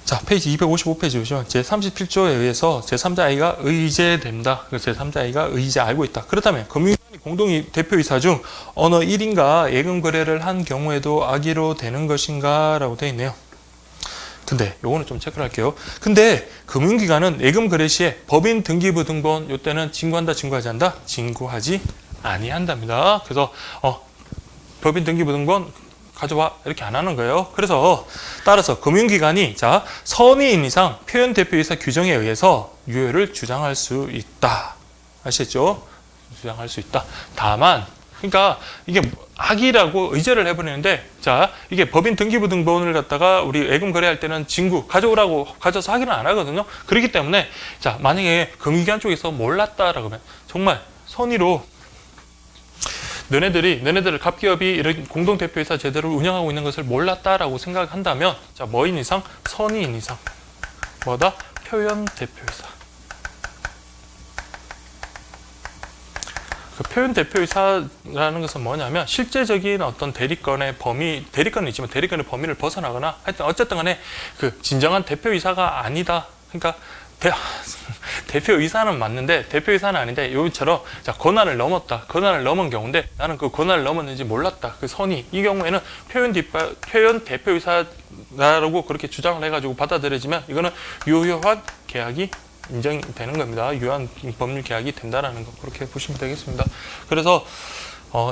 자 페이지 255페이지 보시면 제37조에 의해서 제3자이가 의제된다. 제3자이가 의제 알고 있다. 그렇다면 금융기관이 공동 대표이사 중 어느 1인가 예금 거래를 한 경우에도 악의로 되는 것인가 라고 되어 있네요. 근데 요거는 좀 체크를 할게요. 근데 금융기관은 예금 거래 시에 법인 등기부 등본 요때는 진구한다 진구하지 않는다? 진구하지 아니한답니다. 그래서 법인 등기부 등본 가져와 이렇게 안 하는 거예요. 그래서 따라서 금융기관이 자 선의인 이상 표현 대표이사 규정에 의해서 유효를 주장할 수 있다. 아시겠죠? 주장할 수 있다. 다만 그러니까 이게 악의라고 의제를 해버리는데 자 이게 법인 등기부 등본을 갖다가 우리 예금 거래할 때는 진구 가져오라고 가져서 확인을 안 하거든요. 그렇기 때문에 자 만약에 금융기관 쪽에서 몰랐다라고 하면 정말 선의로 너네들 갑기업이 이런 공동대표이사 제도를 운영하고 있는 것을 몰랐다라고 생각한다면 자 뭐인 이상? 선의인 이상 뭐다? 표현 대표이사. 그 표현 대표이사라는 것은 뭐냐면 실제적인 어떤 대리권은 있지만 대리권의 범위를 벗어나거나 하여튼 어쨌든 간에 그 진정한 대표이사가 아니다. 그러니까 대표이사는 맞는데 대표이사는 아닌데 여기처럼 자 권한을 넘었다. 권한을 넘은 경우인데 나는 그 권한을 넘었는지 몰랐다. 그 선의 이 경우에는 표현 대표이사라고 그렇게 주장을 해가지고 받아들여지면 이거는 유효한 계약이 인정되는 겁니다. 유효한 법률 계약이 된다라는 거 그렇게 보시면 되겠습니다. 그래서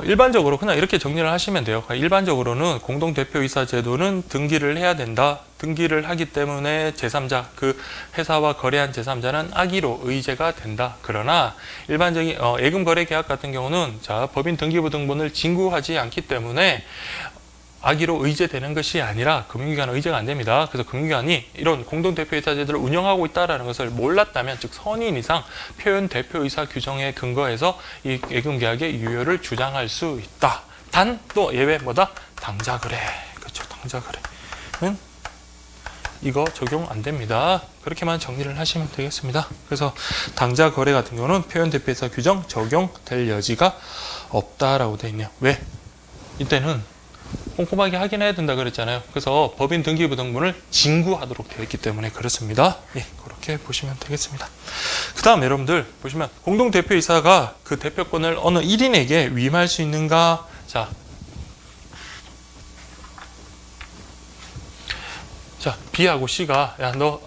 일반적으로 그냥 이렇게 정리를 하시면 돼요. 일반적으로는 공동대표이사 제도는 등기를 해야 된다. 등기를 하기 때문에 제3자, 그 회사와 거래한 제3자는 악의로 의제가 된다. 그러나 일반적인 예금 거래 계약 같은 경우는 자 법인 등기부 등본을 진구하지 않기 때문에 악의로 의제되는 것이 아니라 금융기관은 의제가 안 됩니다. 그래서 금융기관이 이런 공동대표이사 제도를 운영하고 있다는 것을 몰랐다면 즉 선의인 이상 표현 대표이사 규정에 근거해서 이 예금계약의 유효를 주장할 수 있다. 단 또 예외 뭐다? 당자거래. 그렇죠. 당자거래는 이거 적용 안 됩니다. 그렇게만 정리를 하시면 되겠습니다. 그래서 당자거래 같은 경우는 표현 대표이사 규정 적용될 여지가 없다라고 되어 있네요. 왜? 이때는 꼼꼼하게 확인해야 된다 그랬잖아요. 그래서 법인 등기부 등본을 진구하도록 되어 있기 때문에 그렇습니다. 예, 그렇게 보시면 되겠습니다. 그 다음 여러분들 보시면 공동대표이사가 그 대표권을 어느 1인에게 위임할 수 있는가? 자, 자, B하고 C가 야 너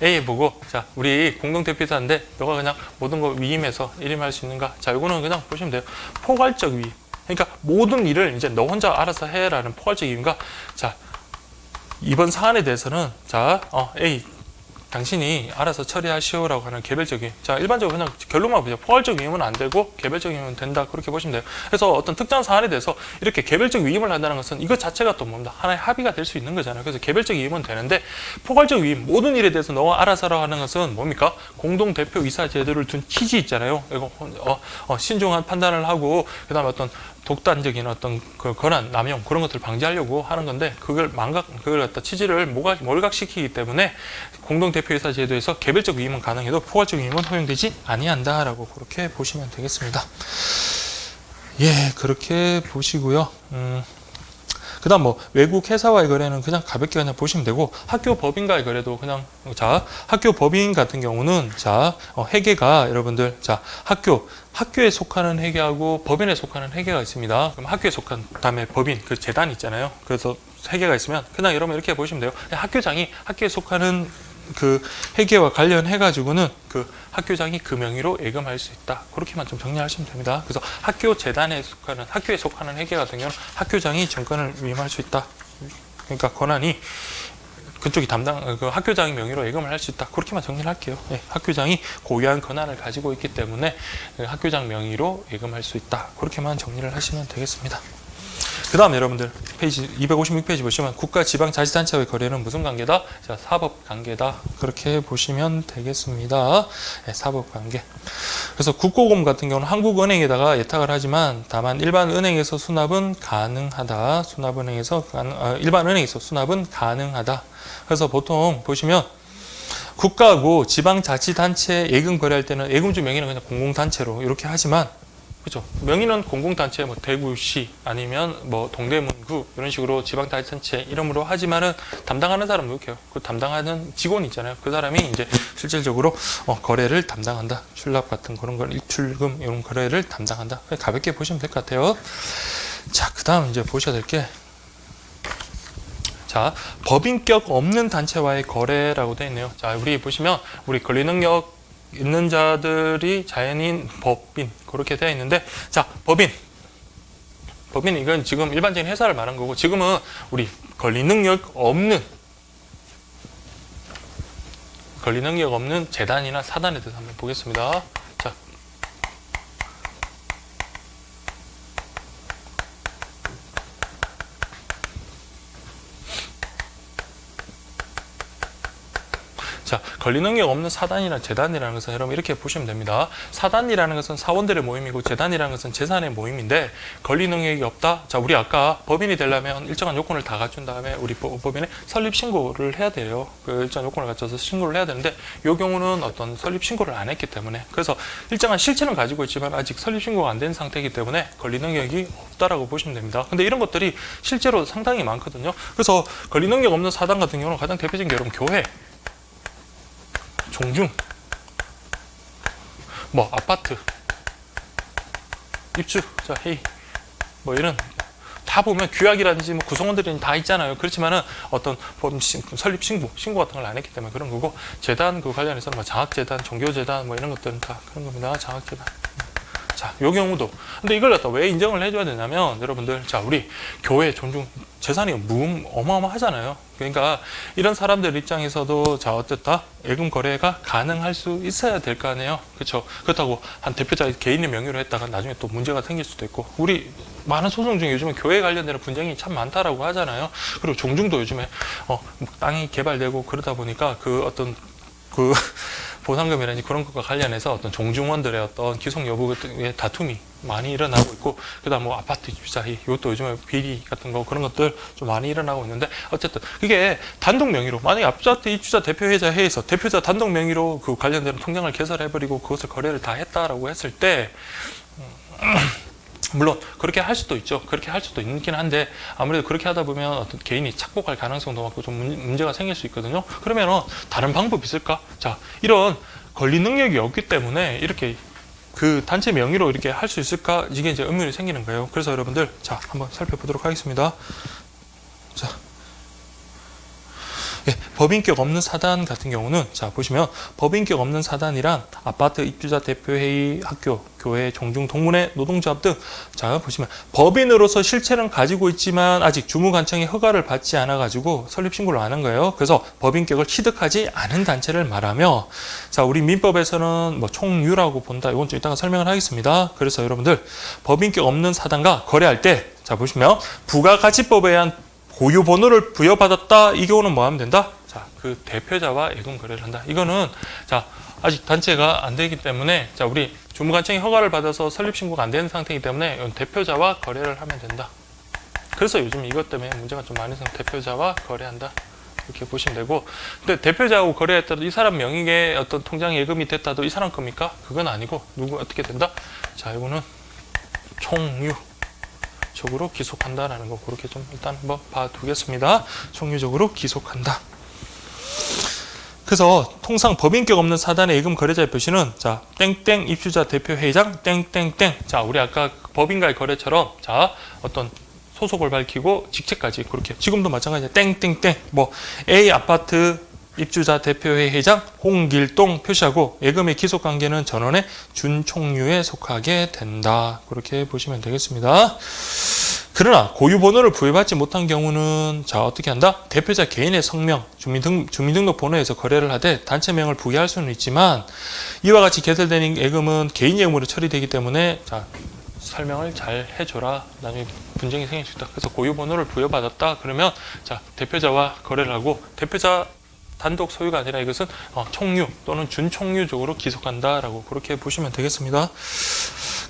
A 보고 자 우리 공동대표이사인데 너가 그냥 모든 거 위임해서 일임할 수 있는가? 자, 이거는 그냥 보시면 돼요. 포괄적 위임. 그러니까 모든 일을 이제 너 혼자 알아서 해라는 포괄적 위임과 자 이번 사안에 대해서는 자 A 당신이 알아서 처리하시오라고 하는 개별적인 자 일반적으로 그냥 결론만 보죠. 포괄적 위임은 안 되고 개별적 위임은 된다 그렇게 보시면 돼요. 그래서 어떤 특정 사안에 대해서 이렇게 개별적 위임을 한다는 것은 이것 자체가 또 뭡니다. 하나의 합의가 될 수 있는 거잖아요. 그래서 개별적 위임은 되는데 포괄적 위임 모든 일에 대해서 너가 알아서라고 하는 것은 뭡니까? 공동대표이사 제도를 둔 취지 있잖아요. 이거 신중한 판단을 하고 그다음에 어떤 독단적인 어떤 그 권한 남용 그런 것들을 방지하려고 하는 건데 그걸 갖다 취지를 몰각시키기 때문에 공동대표이사 제도에서 개별적 위임은 가능해도 포괄적 위임은 허용되지 아니한다라고 그렇게 보시면 되겠습니다. 예, 그렇게 보시고요. 그다음 뭐 외국 회사와의 거래는 그냥 가볍게 그냥 보시면 되고 학교 법인과의 거래도 그냥 자 학교 법인 같은 경우는 자 회계가 여러분들 자 학교에 속하는 회계하고 법인에 속하는 회계가 있습니다. 그럼 학교에 속한 다음에 법인 그 재단 있잖아요. 그래서 회계가 있으면 그냥 여러분 이렇게 보시면 돼요. 학교장이 학교에 속하는 그 회계와 관련해 가지고는 그 학교장이 그 명의로 예금할 수 있다. 그렇게만 좀 정리하시면 됩니다. 그래서 학교에 속하는 회계 같은 경우는 학교장이 정권을 위임할 수 있다. 그러니까 권한이 그쪽이 그 학교장의 명의로 예금을 할 수 있다. 그렇게만 정리를 할게요. 예, 학교장이 고유한 권한을 가지고 있기 때문에 학교장 명의로 예금할 수 있다. 그렇게만 정리를 하시면 되겠습니다. 그 다음 여러분들 페이지 256페이지 보시면 국가 지방자치단체와의 거래는 무슨 관계다? 자, 사법관계다. 그렇게 보시면 되겠습니다. 네, 사법관계. 그래서 국고금 같은 경우는 한국은행에다가 예탁을 하지만 다만 일반 은행에서 수납은 가능하다. 일반 은행에서 수납은 가능하다. 그래서 보통 보시면 국가하고 지방자치단체 예금 거래할 때는 예금주 명의는 그냥 공공단체로 이렇게 하지만 그렇죠. 명의는 공공단체, 뭐 대구시 아니면 뭐 동대문구 이런 식으로 지방자치단체 이름으로 하지만은 담당하는 사람은 이렇게요. 그 담당하는 직원이 있잖아요. 그 사람이 이제 실질적으로 거래를 담당한다. 출납 같은 그런 걸 입출금 이런 거래를 담당한다. 가볍게 보시면 될 것 같아요. 자, 그다음 이제 보셔야 될 게 자, 법인격 없는 단체와의 거래라고 되어 있네요. 자, 우리 보시면 우리 권리능력 있는 자들이 자연인, 법인 그렇게 되어 있는데 자 법인 이건 지금 일반적인 회사를 말한 거고 지금은 우리 권리 능력 없는 재단이나 사단에 대해서 한번 보겠습니다. 자, 자, 권리 능력 없는 사단이나 재단이라는 것은 여러분 이렇게 보시면 됩니다. 사단이라는 것은 사원들의 모임이고 재단이라는 것은 재산의 모임인데 권리 능력이 없다. 자, 우리 아까 법인이 되려면 일정한 요건을 다 갖춘 다음에 우리 법인에 설립 신고를 해야 돼요. 그 일정한 요건을 갖춰서 신고를 해야 되는데 이 경우는 어떤 설립 신고를 안 했기 때문에 그래서 일정한 실체는 가지고 있지만 아직 설립 신고가 안 된 상태이기 때문에 권리 능력이 없다라고 보시면 됩니다. 근데 이런 것들이 실제로 상당히 많거든요. 그래서 권리 능력 없는 사단 같은 경우는 가장 대표적인 게 여러분 교회, 종중, 뭐 아파트, 입주, 자 회의, 뭐 이런 다 보면 규약이라든지 뭐 구성원들이 다 있잖아요. 그렇지만은 어떤 설립 신고 같은 걸 안 했기 때문에 그런 거고 재단 그 관련해서는 뭐 장학재단, 종교재단 뭐 이런 것들은 다 그런 겁니다. 장학재단. 자, 요 경우도. 근데 이걸 갖다 왜 인정을 해줘야 되냐면, 여러분들, 자, 우리 교회 존중, 재산이 어마어마하잖아요. 그러니까 이런 사람들 입장에서도 자, 어쨌다? 예금 거래가 가능할 수 있어야 될 거 아니에요. 그렇죠? 그렇다고 한 대표자 개인의 명의로 했다가 나중에 또 문제가 생길 수도 있고, 우리 많은 소송 중에 요즘에 교회 관련되는 분쟁이 참 많다라고 하잖아요. 그리고 종중도 요즘에 땅이 개발되고 그러다 보니까 그 어떤 그 보상금이라든지 그런 것과 관련해서 어떤 종중원들의 어떤 기속 여부의 다툼이 많이 일어나고 있고, 그다음 뭐 아파트 입주자이 이것도 요즘에 비리 같은 거 그런 것들 좀 많이 일어나고 있는데, 어쨌든 그게 단독 명의로, 만약에 아파트 입주자 대표회의자 회의에서 대표자 단독 명의로 그 관련된 통장을 개설해버리고 그것을 거래를 다 했다라고 했을 때 물론 그렇게 할 수도 있죠. 그렇게 할 수도 있긴 한데, 아무래도 그렇게 하다 보면 어떤 개인이 착복할 가능성도 많고 좀 문제가 생길 수 있거든요. 그러면은 다른 방법이 있을까? 자, 이런 권리 능력이 없기 때문에 이렇게 그 단체 명의로 이렇게 할 수 있을까? 이게 이제 의문이 생기는 거예요. 그래서 여러분들, 자, 한번 살펴보도록 하겠습니다. 자, 예, 법인격 없는 사단 같은 경우는 자 보시면 법인격 없는 사단이란 아파트 입주자 대표회의, 학교, 교회, 종중, 동문회, 노동조합 등 자 보시면 법인으로서 실체는 가지고 있지만 아직 주무관청의 허가를 받지 않아 가지고 설립 신고를 안 한 거예요. 그래서 법인격을 취득하지 않은 단체를 말하며 자 우리 민법에서는 뭐 총유라고 본다. 이건 좀 이따가 설명을 하겠습니다. 그래서 여러분들 법인격 없는 사단과 거래할 때 자 보시면 부가가치법에 의한 고유 번호를 부여받았다. 이 경우는 뭐 하면 된다? 자, 그 대표자와 예금 거래를 한다. 이거는 자, 아직 단체가 안 되기 때문에 자, 우리 주무관청의 허가를 받아서 설립 신고가 안 되는 상태이기 때문에 이건 대표자와 거래를 하면 된다. 그래서 요즘 이것 때문에 문제가 좀 많이 생겨. 대표자와 거래한다. 이렇게 보시면 되고. 근데 대표자하고 거래했다도 이 사람 명의의 어떤 통장 예금이 됐다도 이 사람 겁니까? 그건 아니고 누구 어떻게 된다? 자, 이거는 총유 적으로 기속한다라는 거 그렇게 좀 일단 한번 봐두겠습니다. 총유적으로 기속한다. 그래서 통상 법인격 없는 사단의 예금 거래자의 표시는 자 땡땡 입주자 대표 회장 땡땡땡. 자 우리 아까 법인과의 거래처럼 자 어떤 소속을 밝히고 직책까지 그렇게 지금도 마찬가지야. 땡땡땡 뭐 A 아파트 입주자 대표회 회장 홍길동 표시하고 예금의 기속관계는 전원의 준총유에 속하게 된다. 그렇게 보시면 되겠습니다. 그러나 고유번호를 부여받지 못한 경우는 자 어떻게 한다? 대표자 개인의 성명, 주민등록번호에서 거래를 하되 단체명을 부여할 수는 있지만 이와 같이 개설된 예금은 개인 예금으로 처리되기 때문에 자 설명을 잘 해줘라. 나중에 분쟁이 생길 수 있다. 그래서 고유번호를 부여받았다. 그러면 자 대표자와 거래를 하고 대표자 단독 소유가 아니라 이것은 총유 또는 준총유적으로 기속한다라고 그렇게 보시면 되겠습니다.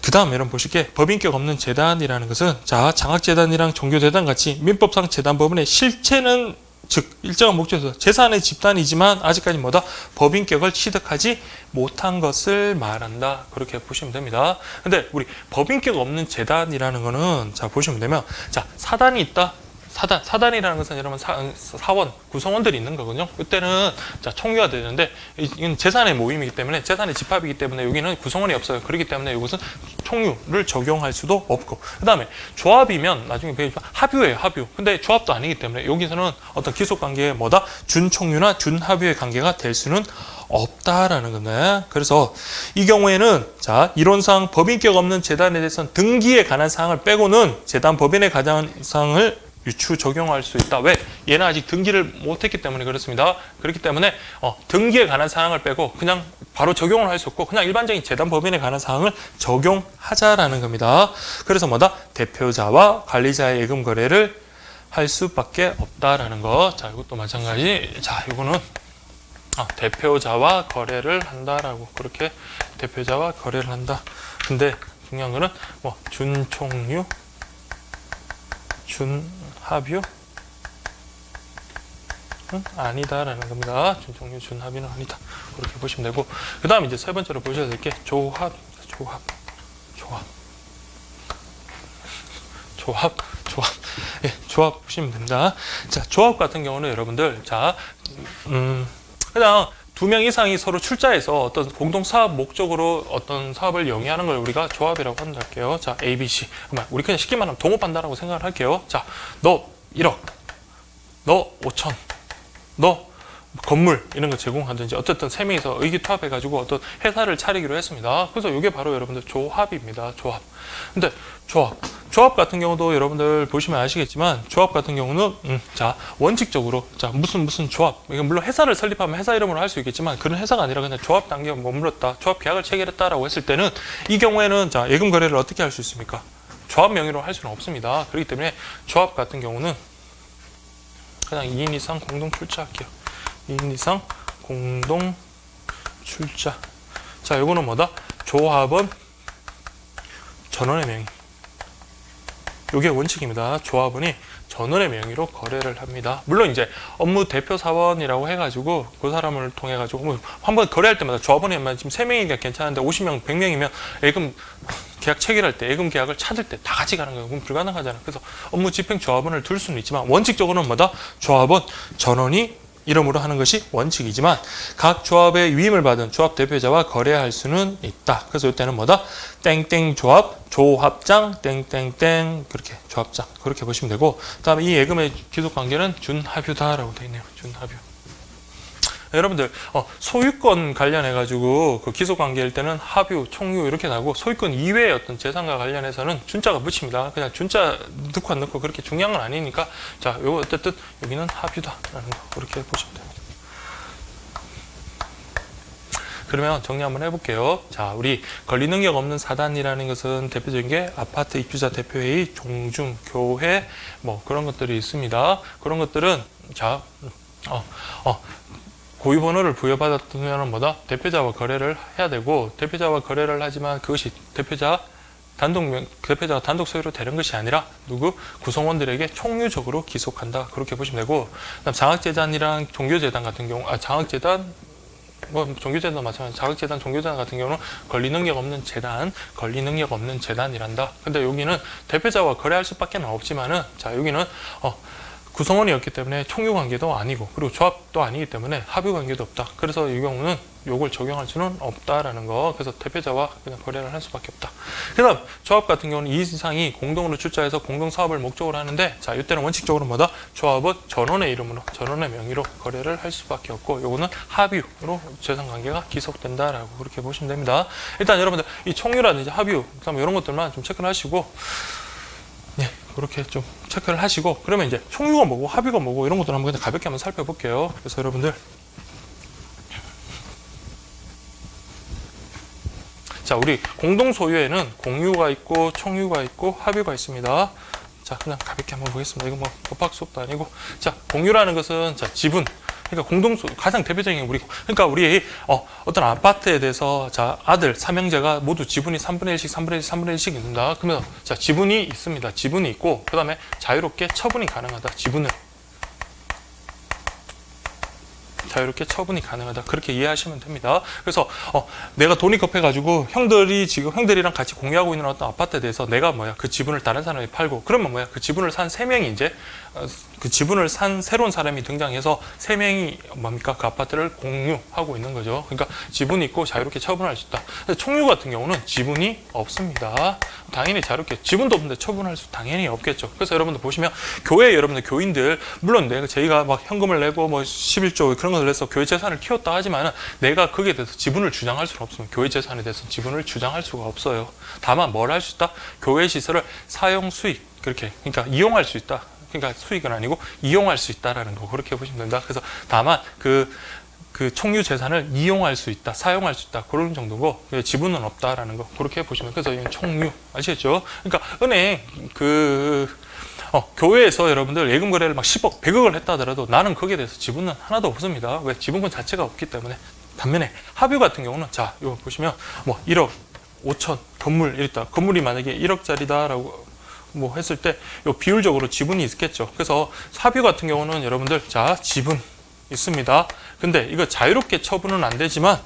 그 다음 여러분 보실게 법인격 없는 재단이라는 것은 자 장학재단이랑 종교재단 같이 민법상 재단법인의 실체는 즉 일정한 목적에서 재산의 집단이지만 아직까지 뭐다 법인격을 취득하지 못한 것을 말한다. 그렇게 보시면 됩니다. 근데 우리 법인격 없는 재단이라는 거는 자 보시면 되면 자 사단이 있다. 사단이라는 것은 여러분 사원, 구성원들이 있는 거거든요. 이때는 자, 총유가 되는데 이건 재산의 모임이기 때문에 재산의 집합이기 때문에 여기는 구성원이 없어요. 그렇기 때문에 이것은 총유를 적용할 수도 없고 그 다음에 조합이면 나중에 합유예요. 합유. 근데 조합도 아니기 때문에 여기서는 어떤 기속관계의 뭐다? 준총유나 준합유의 관계가 될 수는 없다라는 건데 그래서 이 경우에는 자 이론상 법인격 없는 재단에 대해서는 등기에 관한 사항을 빼고는 재단 법인에 관한 사항을 유추 적용할 수 있다. 왜? 얘는 아직 등기를 못했기 때문에 그렇습니다. 그렇기 때문에 등기에 관한 사항을 빼고 그냥 바로 적용을 할 수 없고 그냥 일반적인 재단 법인에 관한 사항을 적용하자라는 겁니다. 그래서 뭐다? 대표자와 관리자의 예금 거래를 할 수밖에 없다라는 거. 자, 이것도 마찬가지. 자, 이거는 대표자와 거래를 한다라고 그렇게 대표자와 거래를 한다. 근데 중요한 거는 뭐 준총유, 준합유 아니다라는 겁니다. 준총유, 준합유는 아니다. 그렇게 보시면 되고 그 다음 이제 세 번째로 보셔야 될 게 조합 예, 조합 보시면 됩니다. 자, 조합 같은 경우는 여러분들 자 그냥 2명 이상이 서로 출자해서 어떤 공동 사업 목적으로 어떤 사업을 영위하는 걸 우리가 조합이라고 한다할게요. 자, A, B, C. 우리 그냥 쉽게 말하면 동업한다라고 생각을 할게요. 자, 너 1억, 너 5천, 너 건물 이런 거 제공하든지 어쨌든 3명이서 의기투합해가지고 어떤 회사를 차리기로 했습니다. 그래서 이게 바로 여러분들 조합입니다. 조합. 근데 조합 같은 경우도 여러분들 보시면 아시겠지만 조합 같은 경우는 자 원칙적으로 자 무슨 조합 이건 물론 회사를 설립하면 회사 이름으로 할 수 있겠지만 그런 회사가 아니라 그냥 조합 단계에 머물렀다. 조합 계약을 체결했다라고 했을 때는 이 경우에는 자 예금 거래를 어떻게 할 수 있습니까? 조합 명의로 할 수는 없습니다. 그렇기 때문에 조합 같은 경우는 그냥 2인 이상 공동 출자할게요. 2인 이상 공동 출자. 자, 요거는 뭐다? 조합은 전원의 명의. 요게 원칙입니다. 조합원이 전원의 명의로 거래를 합니다. 물론 이제 업무 대표 사원이라고 해가지고 그 사람을 통해 가지고 한번 거래할 때마다 조합원이 지금 3명이니까 괜찮은데 50명, 100명이면 예금 계약 체결할 때, 예금 계약을 찾을 때 다 같이 가는 거예요. 그럼 불가능하잖아요. 그래서 업무 집행 조합원을 둘 수는 있지만 원칙적으로는 뭐다? 조합원 전원이 이름으로 하는 것이 원칙이지만 각 조합의 위임을 받은 조합 대표자와 거래할 수는 있다. 그래서 이때는 뭐다? 땡땡 조합, 조합장, 땡땡땡 그렇게 조합장 그렇게 보시면 되고 그다음에 이 예금의 기속 관계는 준합유다라고 되어 있네요. 준합유. 여러분들 소유권 관련해 가지고 그 기속 관계일 때는 합유, 총유 이렇게 나고 소유권 이외의 어떤 재산과 관련해서는 준자가 붙입니다. 그냥 준자 넣고 안 넣고 그렇게 중요한 건 아니니까 자, 요거 어쨌든 여기는 합유다라는 거 그렇게 보시면 됩니다. 그러면 정리 한번 해볼게요. 자, 우리 권리 능력 없는 사단이라는 것은 대표적인 게 아파트 입주자 대표회의, 종중, 교회 뭐 그런 것들이 있습니다. 그런 것들은 자, 고유 번호를 부여받았으면 뭐다? 대표자와 거래를 해야 되고 대표자와 거래를 하지만 그것이 대표자가 단독 소유로 되는 것이 아니라 누구? 구성원들에게 총유적으로 기속한다. 그렇게 보시면 되고 그다음 장학재단이랑 종교재단 같은 경우 장학재단 뭐 종교재단도 마찬가지 장학재단, 종교재단 같은 경우는 권리 능력 없는 재단이란다. 근데 여기는 대표자와 거래할 수밖에 없지만은 자 여기는 구성원이었기 때문에 총유 관계도 아니고 그리고 조합도 아니기 때문에 합유 관계도 없다. 그래서 이 경우는 요걸 적용할 수는 없다라는 거. 그래서 대표자와 그냥 거래를 할 수밖에 없다. 그다음 조합 같은 경우는 이 이상이 공동으로 출자해서 공동 사업을 목적으로 하는데 자 이때는 원칙적으로 뭐다? 조합은 전원의 이름으로 전원의 명의로 거래를 할 수밖에 없고 요거는 합유로 재산 관계가 기속된다라고 그렇게 보시면 됩니다. 일단 여러분들 이 총유라든지 합유 그다음 이런 것들만 좀 체크를 하시고 네, 그렇게 좀 체크를 하시고 그러면 이제 총유가 뭐고 합유가 뭐고 이런 것들 한번 그냥 가볍게 한번 살펴볼게요. 그래서 여러분들 자 우리 공동 소유에는 공유가 있고 총유가 있고 합유가 있습니다. 자 그냥 가볍게 한번 보겠습니다. 이거 뭐 법학 수업도 아니고 자 공유라는 것은 자 지분 그러니까 공동소 가장 대표적인 그러니까 우리 어떤 아파트에 대해서 자 아들 삼형제가 모두 지분이 3분의 1씩 3분의 1, 3분의 1씩 있는다. 그러면 자 지분이 있습니다. 지분이 있고 그다음에 자유롭게 처분이 가능하다. 지분을 자유롭게 처분이 가능하다. 그렇게 이해하시면 됩니다. 그래서 내가 돈이 급해가지고 형들이랑 같이 공유하고 있는 어떤 아파트에 대해서 내가 그 지분을 다른 사람이 팔고 그러면 그 지분을 산 3명이 이제 그 지분을 산 새로운 사람이 등장해서 3명이 그 아파트를 공유하고 있는 거죠. 그러니까 지분이 있고 자유롭게 처분할 수 있다. 총유 같은 경우는 지분이 없습니다. 당연히 자유롭게 지분도 없는데 처분할 수 당연히 없겠죠. 그래서 여러분들 보시면 교회 여러분들 교인들 물론 저희가 막 현금을 내고 11조 그런 것을 해서 교회 재산을 키웠다 하지만 내가 거기에 대해서 지분을 주장할 수는 없습니다. 교회 재산에 대해서 지분을 주장할 수가 없어요. 다만 뭘 할 수 있다? 교회 시설을 사용 수익 그러니까 이용할 수 있다. 그러니까 수익은 아니고 이용할 수 있다라는 거 그렇게 보시면 된다. 그래서 다만 그 총유 재산을 이용할 수 있다, 사용할 수 있다 그런 정도고 지분은 없다라는 거 그렇게 보시면 그래서 이건 총유 아시겠죠? 그러니까 은행 교회에서 여러분들 예금 거래를 막 10억, 100억을 했다 하더라도 나는 거기에 대해서 지분은 하나도 없습니다. 왜? 지분권 자체가 없기 때문에. 반면에 합유 같은 경우는 자 이거 보시면 1억 5천 건물 이랬다. 건물이 만약에 1억짜리다라고 했을 때 요 비율적으로 지분이 있겠죠. 그래서 합유 같은 경우는 여러분들 자 지분 있습니다. 근데 이거 자유롭게 처분은 안 되지만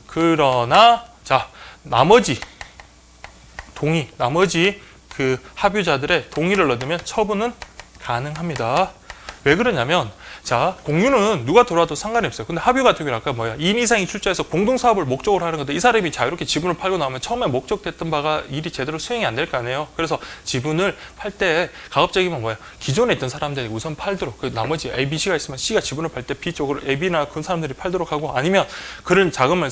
그러나 자 나머지 그 합유자들의 동의를 얻으면 처분은 가능합니다. 왜 그러냐면 자 공유는 누가 들어와도 상관이 없어요. 근데 합유 같은 경우는 아까 2인 이상이 출자해서 공동사업을 목적으로 하는 건데 이 사람이 자유롭게 지분을 팔고 나오면 처음에 목적됐던 바가 일이 제대로 수행이 안 될 거 아니에요. 그래서 지분을 팔 때 가급적이면 기존에 있던 사람들이 우선 팔도록 나머지 A, B, C가 있으면 C가 지분을 팔 때 B 쪽으로 A, B나 그 사람들이 팔도록 하고 아니면 그런 자금을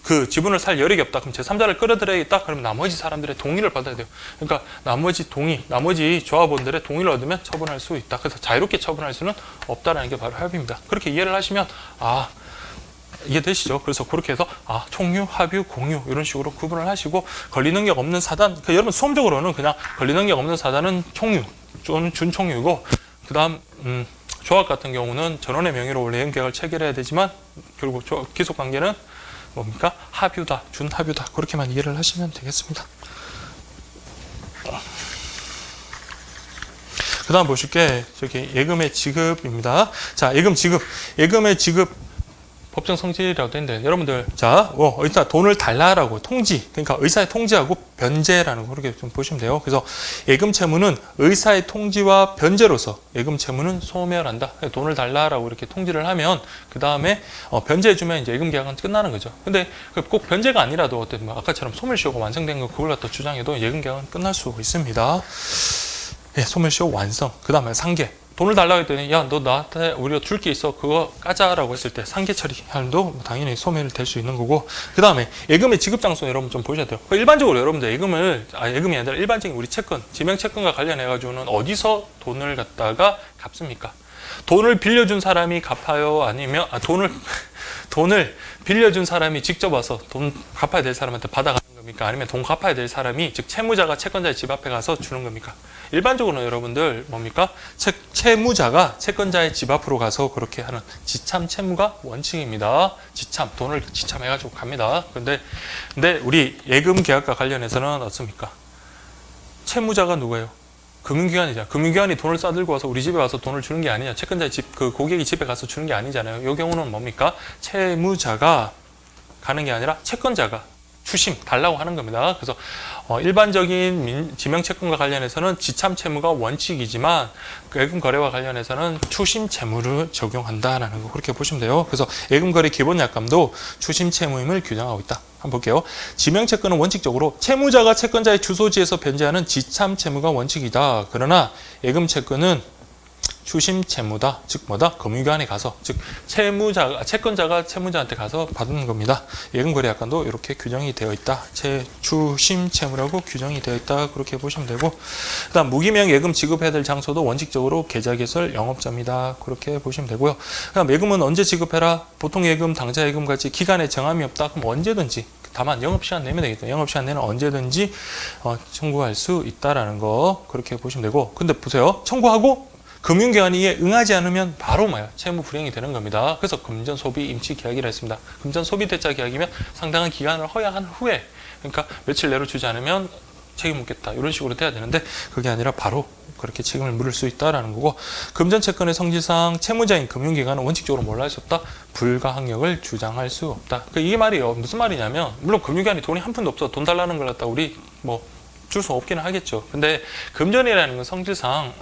그 지분을 살 여력이 없다. 그럼 제3자를 끌어들여야겠다. 그러면 나머지 사람들의 동의를 받아야 돼요. 그러니까 나머지 조합원들의 동의를 얻으면 처분할 수 있다. 그래서 자유롭게 처분할 수는 없다라는 게 바로 합유입니다. 그렇게 이해를 하시면 이해되시죠? 그래서 그렇게 해서 총유, 합유, 공유 이런 식으로 구분을 하시고 권리 능력 없는 사단 여러분 수험적으로는 그냥 권리 능력 없는 사단은 총유 또는 준총유고 그다음 조합 같은 경우는 전원의 명의로 원래 계약을 체결해야 되지만 결국 기속 관계는 뭡니까? 합유다, 준합유다. 그렇게만 이해를 하시면 되겠습니다. 그 다음 보실 게, 예금의 지급입니다. 자, 예금의 지급. 법정 성질이라고 되는데 여러분들 자 일단 돈을 달라라고 통지 그러니까 의사의 통지하고 변제라는 거 그렇게 좀 보시면 돼요. 그래서 예금 채무는 의사의 통지와 변제로서 예금 채무는 소멸한다. 돈을 달라라고 이렇게 통지를 하면 그 다음에 변제해주면 이제 예금 계약은 끝나는 거죠. 근데 꼭 변제가 아니라도 어떤 뭐 아까처럼 소멸시효가 완성된 거 그걸 갖다 주장해도 예금 계약은 끝날 수 있습니다. 예, 소멸시효 완성. 그 다음에 상계. 돈을 달라고 했더니 야 너 나한테 우리가 줄 게 있어 그거 까자라고 했을 때 상계 처리도 당연히 소멸될 수 있는 거고 그 다음에 예금의 지급 장소 여러분 좀 보셔야 돼요. 일반적으로 여러분들 예금이 아니라 일반적인 우리 채권 지명 채권과 관련해 가지고는 어디서 돈을 갖다가 갚습니까? 돈을 빌려준 사람이 갚아요? 아니면 돈을 빌려준 사람이 직접 와서 돈 갚아야 될 사람한테 받아가는 겁니까? 아니면 돈 갚아야 될 사람이 즉 채무자가 채권자의 집 앞에 가서 주는 겁니까? 일반적으로는 여러분들 뭡니까? 채무자가 채권자의 집 앞으로 가서 그렇게 하는 지참 채무가 원칙입니다. 돈을 지참해가지고 갑니다. 근데 우리 예금 계약과 관련해서는 어떻습니까? 채무자가 누구예요? 금융기관이잖아요. 금융기관이 돈을 싸들고 와서 우리 집에 와서 돈을 주는 게 아니냐. 채권자의 집, 그 고객이 집에 가서 주는 게 아니잖아요. 이 경우는 뭡니까? 채무자가 가는 게 아니라 채권자가 추심 달라고 하는 겁니다. 그래서 일반적인 지명채권과 관련해서는 지참 채무가 원칙이지만 예금 거래와 관련해서는 추심 채무를 적용한다라는 거 그렇게 보시면 돼요. 그래서 예금 거래 기본 약관도 추심 채무임을 규정하고 있다. 한번 볼게요. 지명채권은 원칙적으로 채무자가 채권자의 주소지에서 변제하는 지참 채무가 원칙이다. 그러나 예금 채권은 추심 채무다. 즉 뭐다? 금융기관에 가서 즉 채권자가 채무자한테 가서 받는 겁니다. 예금거래약관도 이렇게 규정이 되어 있다. 추심 채무라고 규정이 되어 있다. 그렇게 보시면 되고 그다음 무기명 예금 지급해야 될 장소도 원칙적으로 계좌개설 영업자입니다. 그렇게 보시면 되고요. 그다음 예금은 언제 지급해라? 보통 예금, 당좌 예금 같이 기간에 정함이 없다. 그럼 언제든지 다만 영업시간 내면 되겠다. 영업시간 내는 언제든지 청구할 수 있다라는 거 그렇게 보시면 되고 근데 보세요. 청구하고 금융기관이 응하지 않으면 바로 채무 불이행이 되는 겁니다. 그래서 금전소비 임치 계약이라 했습니다. 금전소비대차 계약이면 상당한 기간을 허용한 후에 그러니까 며칠 내로 주지 않으면 책임 묻겠다 이런 식으로 돼야 되는데 그게 아니라 바로 그렇게 책임을 물을 수 있다라는 거고 금전채권의 성질상 채무자인 금융기관은 원칙적으로 뭘로 할 수 없다? 불가항력을 주장할 수 없다. 이게 말이에요. 무슨 말이냐면 물론 금융기관이 돈이 한 푼도 없어 돈 달라는 걸 갖다 우리 줄 수 없기는 하겠죠. 근데 금전이라는 건 성질상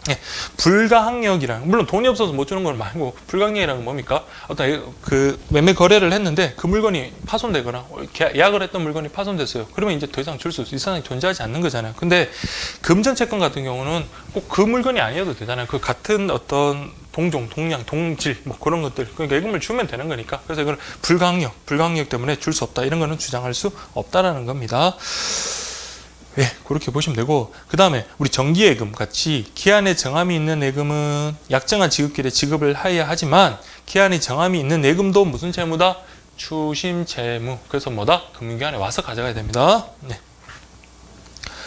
예, 불가항력이라는 물론 돈이 없어서 못 주는 걸 말고 불가항력이라는 건 뭡니까? 어떤 그 매매 거래를 했는데 그 물건이 파손되거나 예약을 했던 물건이 파손됐어요. 그러면 이제 더 이상 줄 수 이 세상에 존재하지 않는 거잖아요. 근데 금전채권 같은 경우는 꼭 그 물건이 아니어도 되잖아요. 그 같은 어떤 동종, 동량, 동질 그런 것들 그러니까 예금을 주면 되는 거니까 그래서 이걸 불가항력 때문에 줄 수 없다 이런 거는 주장할 수 없다라는 겁니다. 예, 그렇게 보시면 되고 그 다음에 우리 정기예금 같이 기한에 정함이 있는 예금은 약정한 지급길에 지급을 해야 하지만 기한에 정함이 있는 예금도 무슨 채무다? 추심 채무. 그래서 뭐다? 금융기관에 와서 가져가야 됩니다. 네.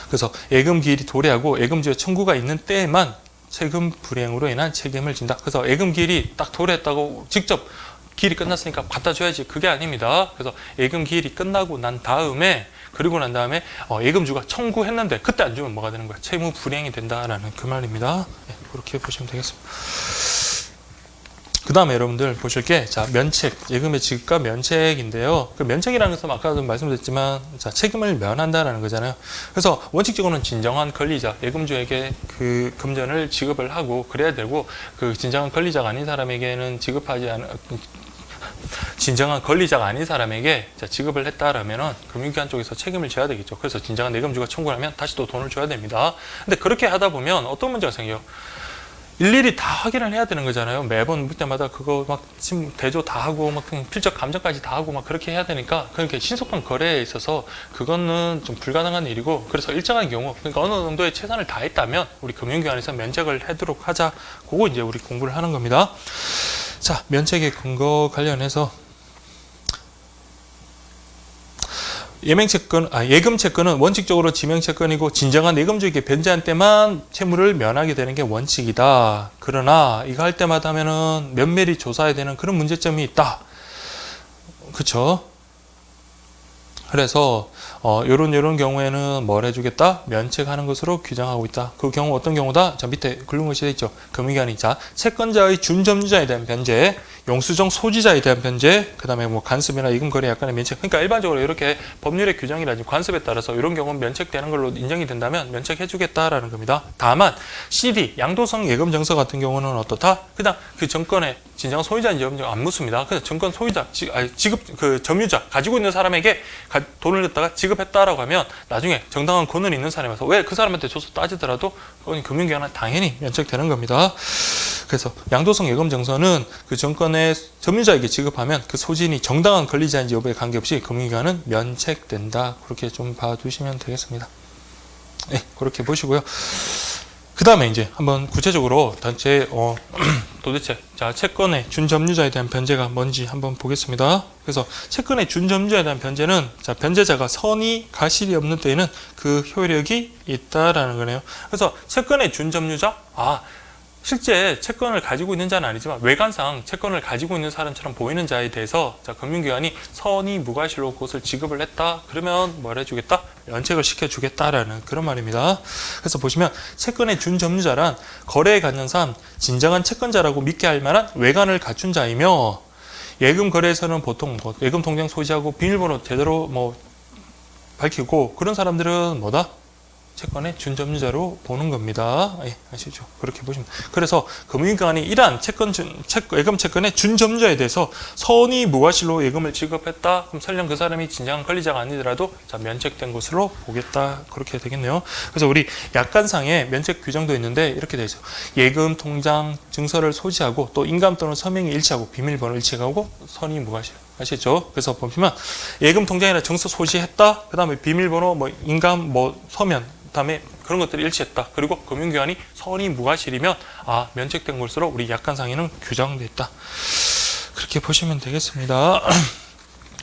그래서 예금 기일이 도래하고 예금주의 청구가 있는 때에만 세금 불이행으로 인한 책임을 진다. 그래서 예금 기일이 딱 도래했다고 직접 기일이 끝났으니까 갖다 줘야지 그게 아닙니다. 그래서 예금 기일이 끝나고 난 다음에 예금주가 청구했는데 그때 안 주면 뭐가 되는 거야? 채무 불이행이 된다라는 그 말입니다. 네, 그렇게 보시면 되겠습니다. 그 다음에 여러분들 보실 게 면책, 예금의 지급과 면책인데요. 그 면책이라는 것은 아까도 말씀드렸지만 책임을 면한다라는 거잖아요. 그래서 원칙적으로는 진정한 권리자, 예금주에게 그 금전을 지급을 하고 그래야 되고 그 진정한 권리자가 아닌 사람에게는 진정한 권리자가 아닌 사람에게 지급을 했다라면은 금융기관 쪽에서 책임을 져야 되겠죠. 그래서 진정한 예금주가 청구를 하면 다시 또 돈을 줘야 됩니다. 근데 그렇게 하다 보면 어떤 문제가 생겨요? 일일이 다 확인을 해야 되는 거잖아요. 매번 물 때마다 그거 대조 다 하고 필적 감정까지 다 하고 그렇게 해야 되니까 그렇게 신속한 거래에 있어서 그거는 좀 불가능한 일이고 그래서 일정한 경우 그러니까 어느 정도의 최선을 다했다면 우리 금융기관에서 면책을 하도록 하자. 그거 이제 우리 공부를 하는 겁니다. 자, 면책의 근거 관련해서 예금채권은 원칙적으로 지명채권이고 진정한 예금주에게 변제한 때만 채무를 면하게 되는 게 원칙이다. 그러나 이거 할 때마다 하면은 면밀히 조사해야 되는 그런 문제점이 있다. 그쵸? 그래서 요런 경우에는 뭘 해주겠다? 면책하는 것으로 규정하고 있다. 그 경우 어떤 경우다? 자, 밑에 글루머시 되어 있죠. 금융기관이 자, 채권자의 준점유자에 대한 변제, 용수정 소지자에 대한 변제, 그 다음에 뭐 간섭이나 이금거래 약간의 면책. 그러니까 일반적으로 이렇게 법률의 규정이라든지 관습에 따라서 이런 경우는 면책되는 걸로 인정이 된다면 면책해주겠다라는 겁니다. 다만 CD 양도성 예금 정서 같은 경우는 어떻다? 그냥 그 정권의 진정한 소유자인지 안 묻습니다. 그래서 정권 소유자, 지급 그 점유자 가지고 있는 사람에게 돈을 냈다가 지급했다라고 하면 나중에 정당한 권한이 있는 사람에서 왜 그 사람한테 줘서 따지더라도 그건 금융기관은 당연히 면책되는 겁니다. 그래서 양도성 예금 정서는 그 정권의 점유자에게 지급하면 그 소진이 정당한 권리자인지 여부에 관계없이 금융기관은 면책된다. 그렇게 좀 봐두시면 되겠습니다. 네, 그렇게 보시고요. 그 다음에 이제 한번 구체적으로 단체 도대체 자 채권의 준점유자에 대한 변제가 뭔지 한번 보겠습니다. 그래서 채권의 준점유자에 대한 변제는 자 변제자가 선의 가실이 없는 때에는 그 효력이 있다라는 거네요. 그래서 채권의 준점유자 실제 채권을 가지고 있는 자는 아니지만 외관상 채권을 가지고 있는 사람처럼 보이는 자에 대해서 자 금융기관이 선의 무과실로 그것을 지급을 했다. 그러면 뭘 해주겠다? 면책을 시켜주겠다라는 그런 말입니다. 그래서 보시면 채권의 준점유자란 거래에 갖는 상 진정한 채권자라고 믿게 할 만한 외관을 갖춘 자이며 예금 거래에서는 보통 예금 통장 소지하고 비밀번호 제대로 밝히고 그런 사람들은 뭐다? 채권의 준점유자로 보는 겁니다. 예, 아시죠? 그렇게 보시면. 그래서 금융기관이 이러한 예금 채권의 준점유자에 대해서 선의 무과실로 예금을 지급했다. 그럼 설령 그 사람이 진정한 권리자가 아니더라도 자 면책된 것으로 보겠다. 그렇게 되겠네요. 그래서 우리 약관상에 면책 규정도 있는데 이렇게 되어 있어요. 예금 통장 증서를 소지하고 또 인감 또는 서명이 일치하고 비밀번호 일치하고 선의 무과실. 아시죠? 그래서 보시면 예금 통장이나 증서 소지했다. 그 다음에 비밀번호, 인감, 서면 다음에 그런 것들이 일치했다. 그리고 금융기관이 선의 무과실이면 면책된 것으로 우리 약관상에는 규정되어 있다. 그렇게 보시면 되겠습니다.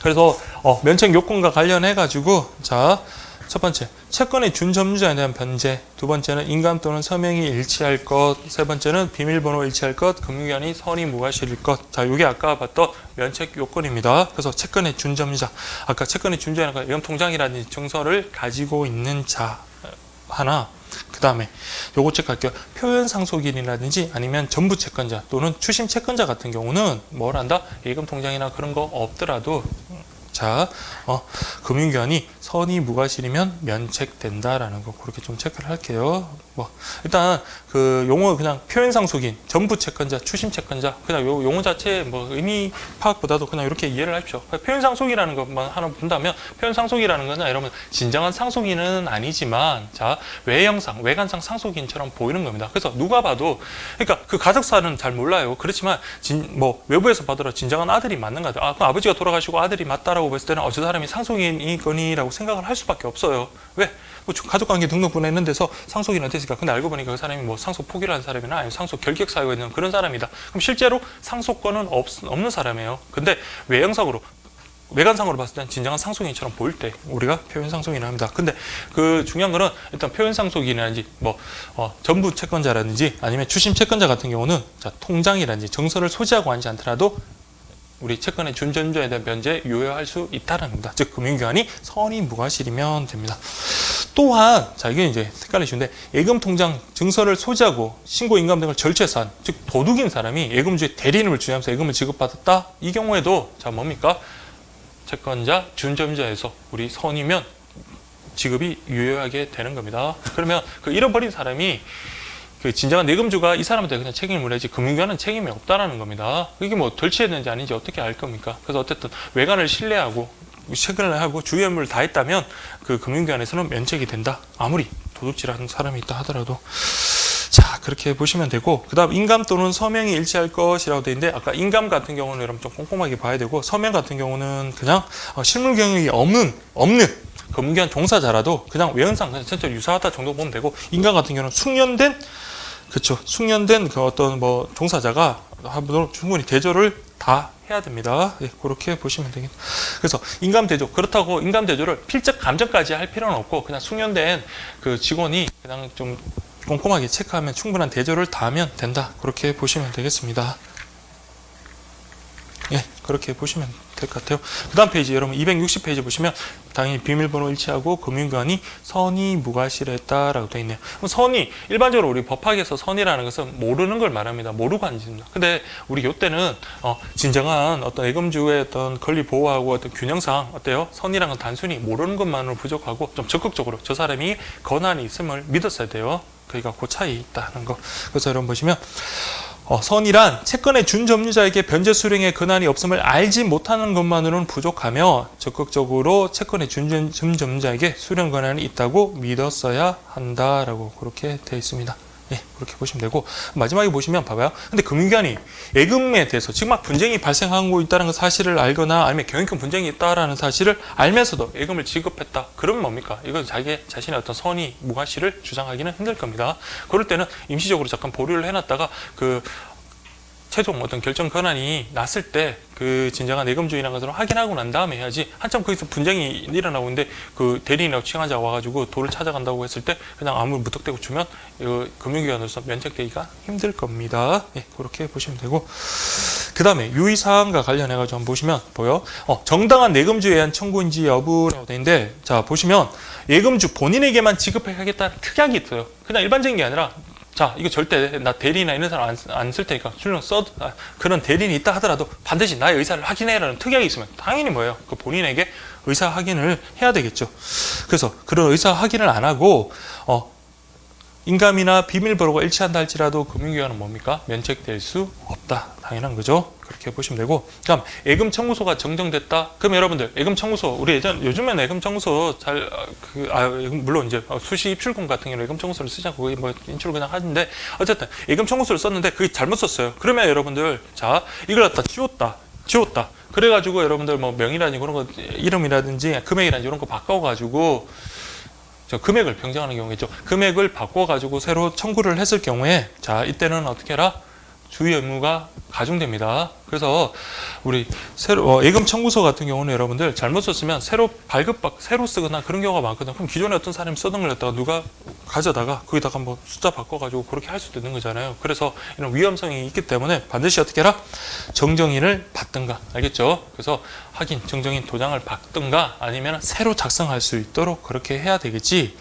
그래서 면책 요건과 관련해 가지고 자 첫 번째 채권의 준점유자에 대한 변제, 두 번째는 인감 또는 서명이 일치할 것, 세 번째는 비밀번호 일치할 것, 금융기관이 선의 무과실일 것. 자, 이게 아까 봤던 면책 요건입니다. 그래서 채권의 준점유자, 아까 채권의 준점유자가 예금 통장이라든지 증서를 가지고 있는 자 하나, 그 다음에 요거 체크할게요. 표현 상속인이라든지 아니면 전부 채권자 또는 추심 채권자 같은 경우는 뭘 한다? 예금 통장이나 그런 거 없더라도 자, 금융기관이 선의 무과실이면 면책된다라는 거 그렇게 좀 체크를 할게요. 일단 그 용어 그냥 표현 상속인, 전부 채권자, 추심 채권자 그냥 요 용어 자체 의미 파악보다도 그냥 이렇게 이해를 하십시오. 표현 상속이라는 것만 하나 본다면 표현 상속이라는 것은 여러분 진정한 상속인은 아니지만 자 외형상, 외관상 상속인처럼 보이는 겁니다. 그래서 누가 봐도 그러니까 그 가족사는 잘 몰라요. 그렇지만 외부에서 봐더라도 진정한 아들이 맞는 것 같아요. 그럼 아버지가 돌아가시고 아들이 맞다라고 봤을 때는 저 사람이 상속인이거니라고 생각을 할 수밖에 없어요. 왜? 가족관계 등록번호 있는 데서 상속인은 됐으니까. 근데 알고 보니까 그 사람이 상속 포기를 한 사람이나 아니면 상속 결격 사유가 있는 그런 사람이다. 그럼 실제로 상속권은 없는 사람이에요. 근데 외형상으로 외관상으로 봤을 땐 진정한 상속인처럼 보일 때 우리가 표현 상속인을 합니다. 근데 그 중요한 거는 일단 표현 상속인이라든지 전부 채권자라든지 아니면 추심 채권자 같은 경우는 자, 통장이라든지 정서를 소지하고 하지 않더라도 우리 채권의 준점유자에 대한 변제에 유효할 수 있다는 겁니다. 즉 금융기관이 선의 무과실이면 됩니다. 또한 자 이게 이제 색깔이 쉬운데 예금 통장 증서를 소지하고 신고 인감 등을 절취해서 한 즉 도둑인 사람이 예금주의 대리인을 주의하면서 예금을 지급받았다. 이 경우에도 자 뭡니까? 채권자 준점유자에서 우리 선이면 지급이 유효하게 되는 겁니다. 그러면 그 잃어버린 사람이 그 진정한 예금주가 이 사람한테 그냥 책임을 물어야지 금융기관은 책임이 없다라는 겁니다. 이게 절취했는지 아닌지 어떻게 알 겁니까? 그래서 어쨌든 외관을 신뢰하고 체결을 하고 주의 업무를 다 했다면 그 금융기관에서는 면책이 된다. 아무리 도둑질하는 사람이 있다 하더라도. 자, 그렇게 보시면 되고, 그 다음 인감 또는 서명이 일치할 것이라고 되어 있는데, 아까 인감 같은 경우는 여러분 좀 꼼꼼하게 봐야 되고, 서명 같은 경우는 그냥 실물 경력이 없는 금융기관 종사자라도 그냥 외연상 그냥 전체 유사하다 정도 보면 되고, 인감 같은 경우는 숙련된 그 어떤 종사자가 충분히 대조를 다 해야 됩니다. 네, 그렇게 보시면 되겠습니다. 그래서 인감 대조, 그렇다고 인감 대조를 필적 감정까지 할 필요는 없고 그냥 숙련된 그 직원이 그냥 좀 꼼꼼하게 체크하면 충분한 대조를 다 하면 된다. 그렇게 보시면 되겠습니다. 예, 그렇게 보시면 될 것 같아요. 그 다음 페이지, 여러분 260페이지 보시면 당연히 비밀번호 일치하고 금융기관이 선의 무과실을 했다라고 되어 있네요. 그럼 선의, 일반적으로 우리 법학에서 선의라는 것은 모르는 걸 말합니다. 모르고 한 짓입니다. 근데 우리 이때는 진정한 어떤 예금주의 어떤 권리 보호하고 어떤 균형상 어때요? 선의라는 건 단순히 모르는 것만으로 부족하고 좀 적극적으로 저 사람이 권한이 있음을 믿었어야 돼요. 그러니까 그 차이 있다는 거. 그래서 여러분 보시면 선이란 채권의 준점유자에게 변제 수령의 권한이 없음을 알지 못하는 것만으로는 부족하며 적극적으로 채권의 준점유자에게 수령 권한이 있다고 믿었어야 한다라고 그렇게 되어 있습니다. 예, 그렇게 보시면 되고 마지막에 보시면 봐봐요. 근데 금융기관이 예금에 대해서 지금 막 분쟁이 발생하고 있다는 사실을 알거나 아니면 경영권 분쟁이 있다라는 사실을 알면서도 예금을 지급했다. 그러면 뭡니까? 이건 자기 자신의 어떤 선의 무과실을 주장하기는 힘들 겁니다. 그럴 때는 임시적으로 잠깐 보류를 해놨다가 그 최종 어떤 결정 권한이 났을 때 그 진정한 예금주의라는 것을 확인하고 난 다음에 해야지. 한참 거기서 분쟁이 일어나고 있는데 그 대리인하고 취하자 와가지고 돈을 찾아간다고 했을 때 그냥 아무 무턱대고 주면 금융기관으로서 면책되기가 힘들 겁니다. 예, 그렇게 보시면 되고 그 다음에 유의사항과 관련해가지고 한번 보시면 보여. 정당한 예금주에 의한 청구인지 여부라고 되어 있는데 자 보시면 예금주 본인에게만 지급하겠다는 특약이 있어요. 그냥 일반적인 게 아니라 자, 이거 절대 나 대리인이나 이런 사람 안 쓸 테니까 출력 그런 대리인이 있다 하더라도 반드시 나의 의사를 확인해라는 특약이 있으면 당연히 뭐예요? 그 본인에게 의사 확인을 해야 되겠죠. 그래서 그런 의사 확인을 안 하고 인감이나 비밀번호가 일치한다 할지라도 금융기관은 뭡니까? 면책될 수 없다. 당연한 거죠. 그렇게 보시면 되고. 다음 예금 청구소가 정정됐다. 그럼 여러분들 예금 청구소 우리 요즘에는 예금 청구소 물론 이제 수시 입출금 같은 경우는 예금 청구소를 쓰지 않고 뭐 인출을 그냥 하는데 어쨌든 예금 청구소를 썼는데 그게 잘못 썼어요. 그러면 여러분들 자 이걸 갖다 지웠다. 그래가지고 여러분들 뭐 명의라든지 그런 거 이름이라든지 금액이라든지 이런 거 바꿔가지고 금액을 변경하는 경우겠죠. 금액을 바꿔가지고 새로 청구를 했을 경우에 자 이때는 어떻게 해라? 주의 의무가 가중됩니다. 그래서 우리 예금 청구서 같은 경우는 여러분들 잘못 썼으면 새로 새로 쓰거나 그런 경우가 많거든요. 그럼 기존에 어떤 사람이 쓰던 걸 갖다가 누가 가져다가 거기다가 뭐 숫자 바꿔가지고 그렇게 할 수도 있는 거잖아요. 그래서 이런 위험성이 있기 때문에 반드시 어떻게 해라? 정정인을 받든가 알겠죠? 그래서 확인 정정인 도장을 받든가 아니면 새로 작성할 수 있도록 그렇게 해야 되겠지.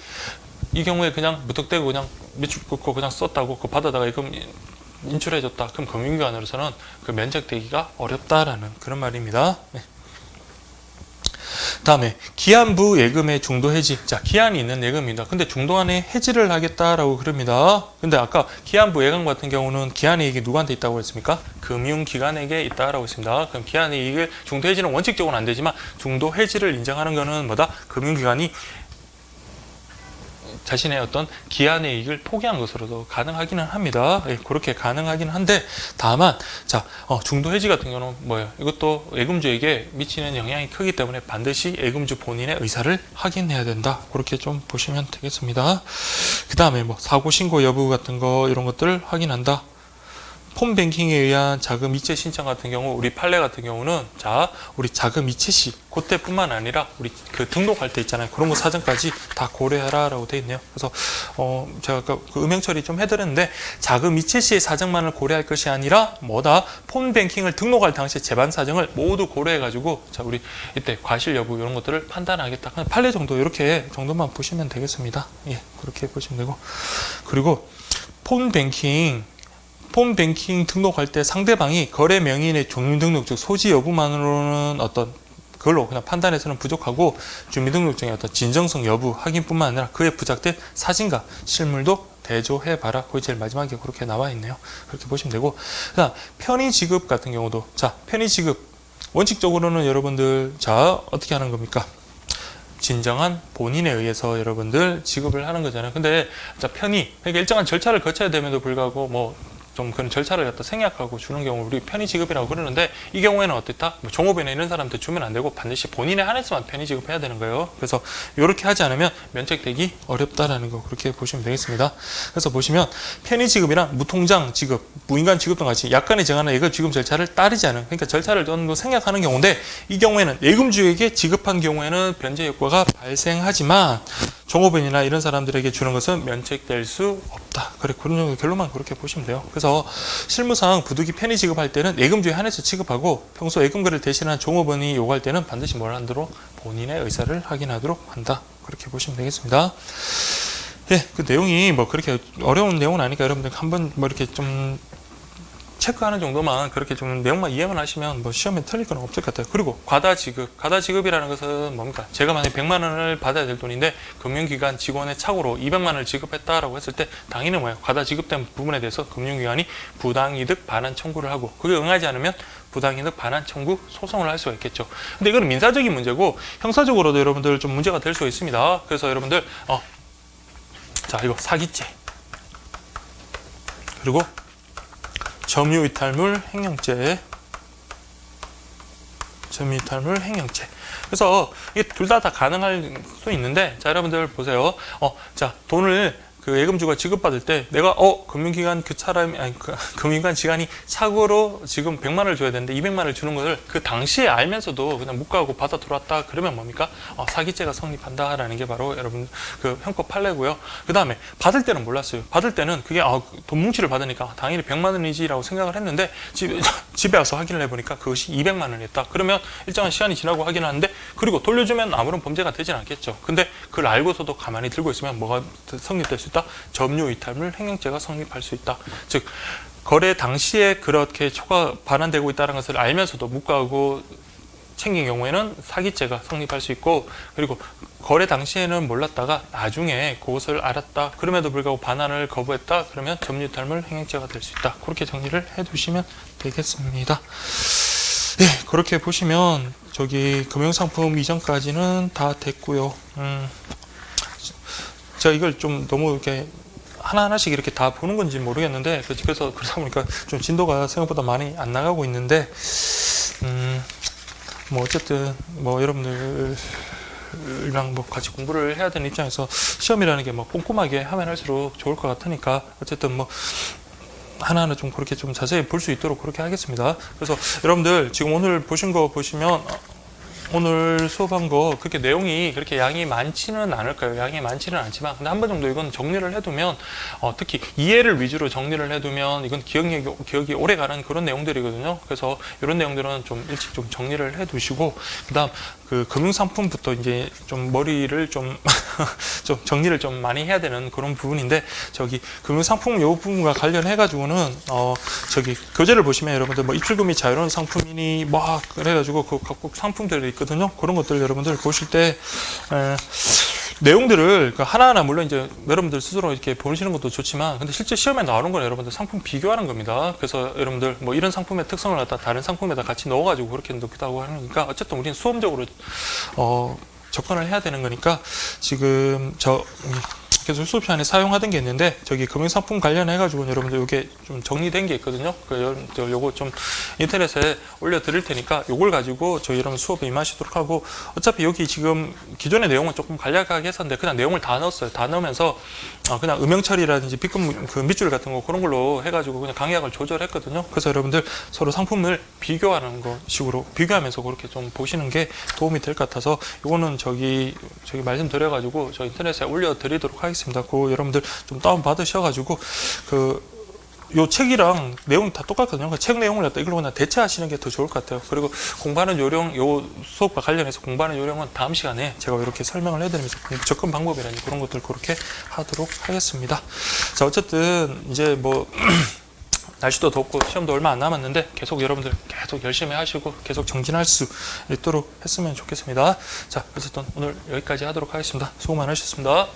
이 경우에 그냥 무턱대고 그냥 밑줄 긋고 그냥 썼다고 그 받아다가 예금 인출해줬다. 그럼 금융기관으로서는 그 면책되기가 어렵다라는 그런 말입니다. 네. 다음에 기한부 예금의 중도 해지. 자, 기한이 있는 예금입니다. 근데 중도 안에 해지를 하겠다라고 그럽니다. 근데 아까 기한부 예금 같은 경우는 기한의 이익이 누구한테 있다고 했습니까? 금융기관에게 있다라고 했습니다. 그럼 기한의 이익을 중도 해지는 원칙적으로는 안 되지만 중도 해지를 인정하는 거는 뭐다? 금융기관이 자신의 어떤 기한의 이익을 포기한 것으로도 가능하기는 합니다. 예, 그렇게 가능하기는 한데 다만 자 중도 해지 같은 경우는 뭐예요? 이것도 예금주에게 미치는 영향이 크기 때문에 반드시 예금주 본인의 의사를 확인해야 된다. 그렇게 좀 보시면 되겠습니다. 그 다음에 뭐 사고 신고 여부 같은 거 이런 것들을 확인한다. 폰뱅킹에 의한 자금 이체 신청 같은 경우 우리 판례 같은 경우는 자 우리 자금 이체 시 그때뿐만 아니라 우리 그 등록할 때 있잖아요. 그런 거 사정까지 다 고려하라라고 돼 있네요. 그래서 제가 아까 그 음영 처리 좀 해드렸는데 자금 이체 시의 사정만을 고려할 것이 아니라 뭐다 폰뱅킹을 등록할 당시 재반 사정을 모두 고려해가지고 자 우리 이때 과실 여부 이런 것들을 판단하겠다. 그냥 판례 정도 이렇게 정도만 보시면 되겠습니다. 예, 그렇게 보시면 되고 그리고 폰뱅킹 등록할 때 상대방이 거래 명의인의 주민등록 즉 소지 여부만으로는 어떤 그걸로 그냥 판단해서는 부족하고 주민등록증의 어떤 진정성 여부 확인뿐만 아니라 그에 부착된 사진과 실물도 대조해봐라. 거기 제일 마지막에 그렇게 나와 있네요. 그렇게 보시면 되고 그다음 편의지급 같은 경우도 자 편의지급 원칙적으로는 여러분들 자 어떻게 하는 겁니까? 진정한 본인에 의해서 여러분들 지급을 하는 거잖아요. 근데 자 그러니까 일정한 절차를 거쳐야 됨에도 불구하고 뭐 좀 그런 절차를 갖다 생략하고 주는 경우 우리 편의 지급이라고 그러는데 이 경우에는 어땠다? 뭐 종업원이나 이런 사람한테 주면 안 되고 반드시 본인에 한해서만 편의 지급해야 되는 거예요. 그래서 이렇게 하지 않으면 면책되기 어렵다라는 거 그렇게 보시면 되겠습니다. 그래서 보시면 편의 지급이랑 무통장 지급, 무인간 지급 등 같이 약관에 정하는 예금 지급 절차를 따르지 않은 그러니까 절차를 어느 정도 생략하는 경우인데 이 경우에는 예금주에게 지급한 경우에는 변제 효과가 발생하지만 종업원이나 이런 사람들에게 주는 것은 면책될 수 없다. 그래, 그런 정도 결론만 그렇게 보시면 돼요. 그래서 실무상 부득이 편의 지급할 때는 예금주에 한해서 지급하고 평소 예금거래를 대신한 종업원이 요구할 때는 반드시 뭘 한도록 본인의 의사를 확인하도록 한다. 그렇게 보시면 되겠습니다. 예, 그 내용이 뭐 그렇게 어려운 내용은 아니니까 여러분들 한번 뭐 이렇게 좀 체크하는 정도만 그렇게 좀 내용만 이해만 하시면 뭐 시험에 틀릴 건 없을 것 같아요. 그리고 과다 지급이라는 것은 뭡니까? 제가 만약에 100만 원을 받아야 될 돈인데 금융기관 직원의 착오로 200만 원을 지급했다라고 했을 때 당연히 뭐예요? 과다 지급된 부분에 대해서 금융기관이 부당이득 반환 청구를 하고 그게 응하지 않으면 부당이득 반환 청구 소송을 할 수가 있겠죠. 근데 이거는 민사적인 문제고 형사적으로도 여러분들 좀 문제가 될 수가 있습니다. 그래서 여러분들 자, 이거 사기죄 그리고 점유이탈물 횡령죄. 그래서 이게 둘 다 가능할 수 있는데, 자, 여러분들 보세요. 자, 돈을 그 예금주가 지급받을 때 내가 금융기관 금융기관 직원이 착오로 지금 100만 원을 줘야 되는데 200만 원을 주는 것을 그 당시에 알면서도 그냥 못 가고 받아 들어왔다. 그러면 뭡니까? 사기죄가 성립한다라는 게 바로 여러분 그 형법 판례고요. 그 다음에 받을 때는 몰랐어요. 받을 때는 그게 돈 뭉치를 받으니까 당연히 100만 원이지라고 생각을 했는데 집에 와서 확인을 해보니까 그것이 200만 원이었다. 그러면 일정한 시간이 지나고 확인하는데 그리고 돌려주면 아무런 범죄가 되진 않겠죠. 근데 그걸 알고서도 가만히 들고 있으면 뭐가 성립될 수 있다? 점유이탈물 횡령죄가 성립할 수 있다. 즉 거래 당시에 그렇게 초과 반환되고 있다는 것을 알면서도 묵과하고 챙긴 경우에는 사기죄가 성립할 수 있고, 그리고 거래 당시에는 몰랐다가 나중에 그것을 알았다. 그럼에도 불구하고 반환을 거부했다. 그러면 점유이탈물 횡령죄가 될 수 있다. 그렇게 정리를 해두시면 되겠습니다. 예, 그렇게 보시면 저기 금융상품 이전까지는 다 됐고요. 제가 이걸 좀 너무 이렇게 하나하나씩 이렇게 다 보는 건지 모르겠는데, 그래서 그러다 보니까 좀 진도가 생각보다 많이 안 나가고 있는데, 뭐 어쨌든 뭐 여러분들이랑 뭐 같이 공부를 해야 되는 입장에서 시험이라는 게 뭐 꼼꼼하게 하면 할수록 좋을 것 같으니까 어쨌든 뭐 하나하나 좀 그렇게 좀 자세히 볼 수 있도록 그렇게 하겠습니다. 그래서 여러분들 지금 오늘 보신 거 보시면 오늘 수업한 거 그렇게 내용이 그렇게 양이 많지는 않을까요? 양이 많지는 않지만 근데 한 번 정도 이건 정리를 해두면 특히 이해를 위주로 정리를 해두면 이건 기억이 오래가는 그런 내용들이거든요. 그래서 이런 내용들은 좀 일찍 좀 정리를 해두시고 그다음 그 금융상품부터 이제 좀 머리를 좀 정리를 좀 많이 해야 되는 그런 부분인데, 저기 금융상품 요 부분과 관련해 가지고는 저기 교재를 보시면 여러분들 뭐 입출금이 자유로운 상품이니 뭐 그래가지고 그 각국 상품들이 있거든요. 그런 것들 여러분들 보실 때 내용들을 하나하나 물론 이제 여러분들 스스로 이렇게 보시는 것도 좋지만, 근데 실제 시험에 나오는 건 여러분들 상품 비교하는 겁니다. 그래서 여러분들 뭐 이런 상품의 특성을 갖다 다른 상품에다 같이 넣어가지고 그렇게 넣기도 하고 하니까 어쨌든 우리는 수험적으로 접근을 해야 되는 거니까 지금 계속 수업 시간에 사용하던 게 있는데 저기 금융상품 관련해가지고 여러분들 이게 좀 정리된 게 있거든요. 요거 좀 인터넷에 올려드릴 테니까 요걸 가지고 저희 여러분 수업에 임하시도록 하고, 어차피 여기 지금 기존의 내용은 조금 간략하게 했었는데 그냥 내용을 다 넣었어요. 다 넣으면서 그냥 음영처리라든지 빗금 그 밑줄 같은 거 그런 걸로 해가지고 그냥 강약을 조절했거든요. 그래서 여러분들 서로 상품을 비교하는 거 식으로 비교하면서 그렇게 좀 보시는 게 도움이 될 것 같아서 요거는 저기 말씀드려가지고 저 인터넷에 올려드리도록 하겠습니다. 그 여러분들 좀 다운 받으셔가지고 요 책이랑 내용이 다 똑같거든요. 그 책 내용을 갖다 이걸로 그냥 대체하시는 게 더 좋을 것 같아요. 그리고 공부하는 요령, 요 수업과 관련해서 공부하는 요령은 다음 시간에 제가 이렇게 설명을 해드리면서 접근 방법이라든지 그런 것들 그렇게 하도록 하겠습니다. 자, 어쨌든 이제 뭐 날씨도 덥고 시험도 얼마 안 남았는데 계속 여러분들 계속 열심히 하시고 계속 정진할 수 있도록 했으면 좋겠습니다. 자, 어쨌든 오늘 여기까지 하도록 하겠습니다. 수고 많으셨습니다.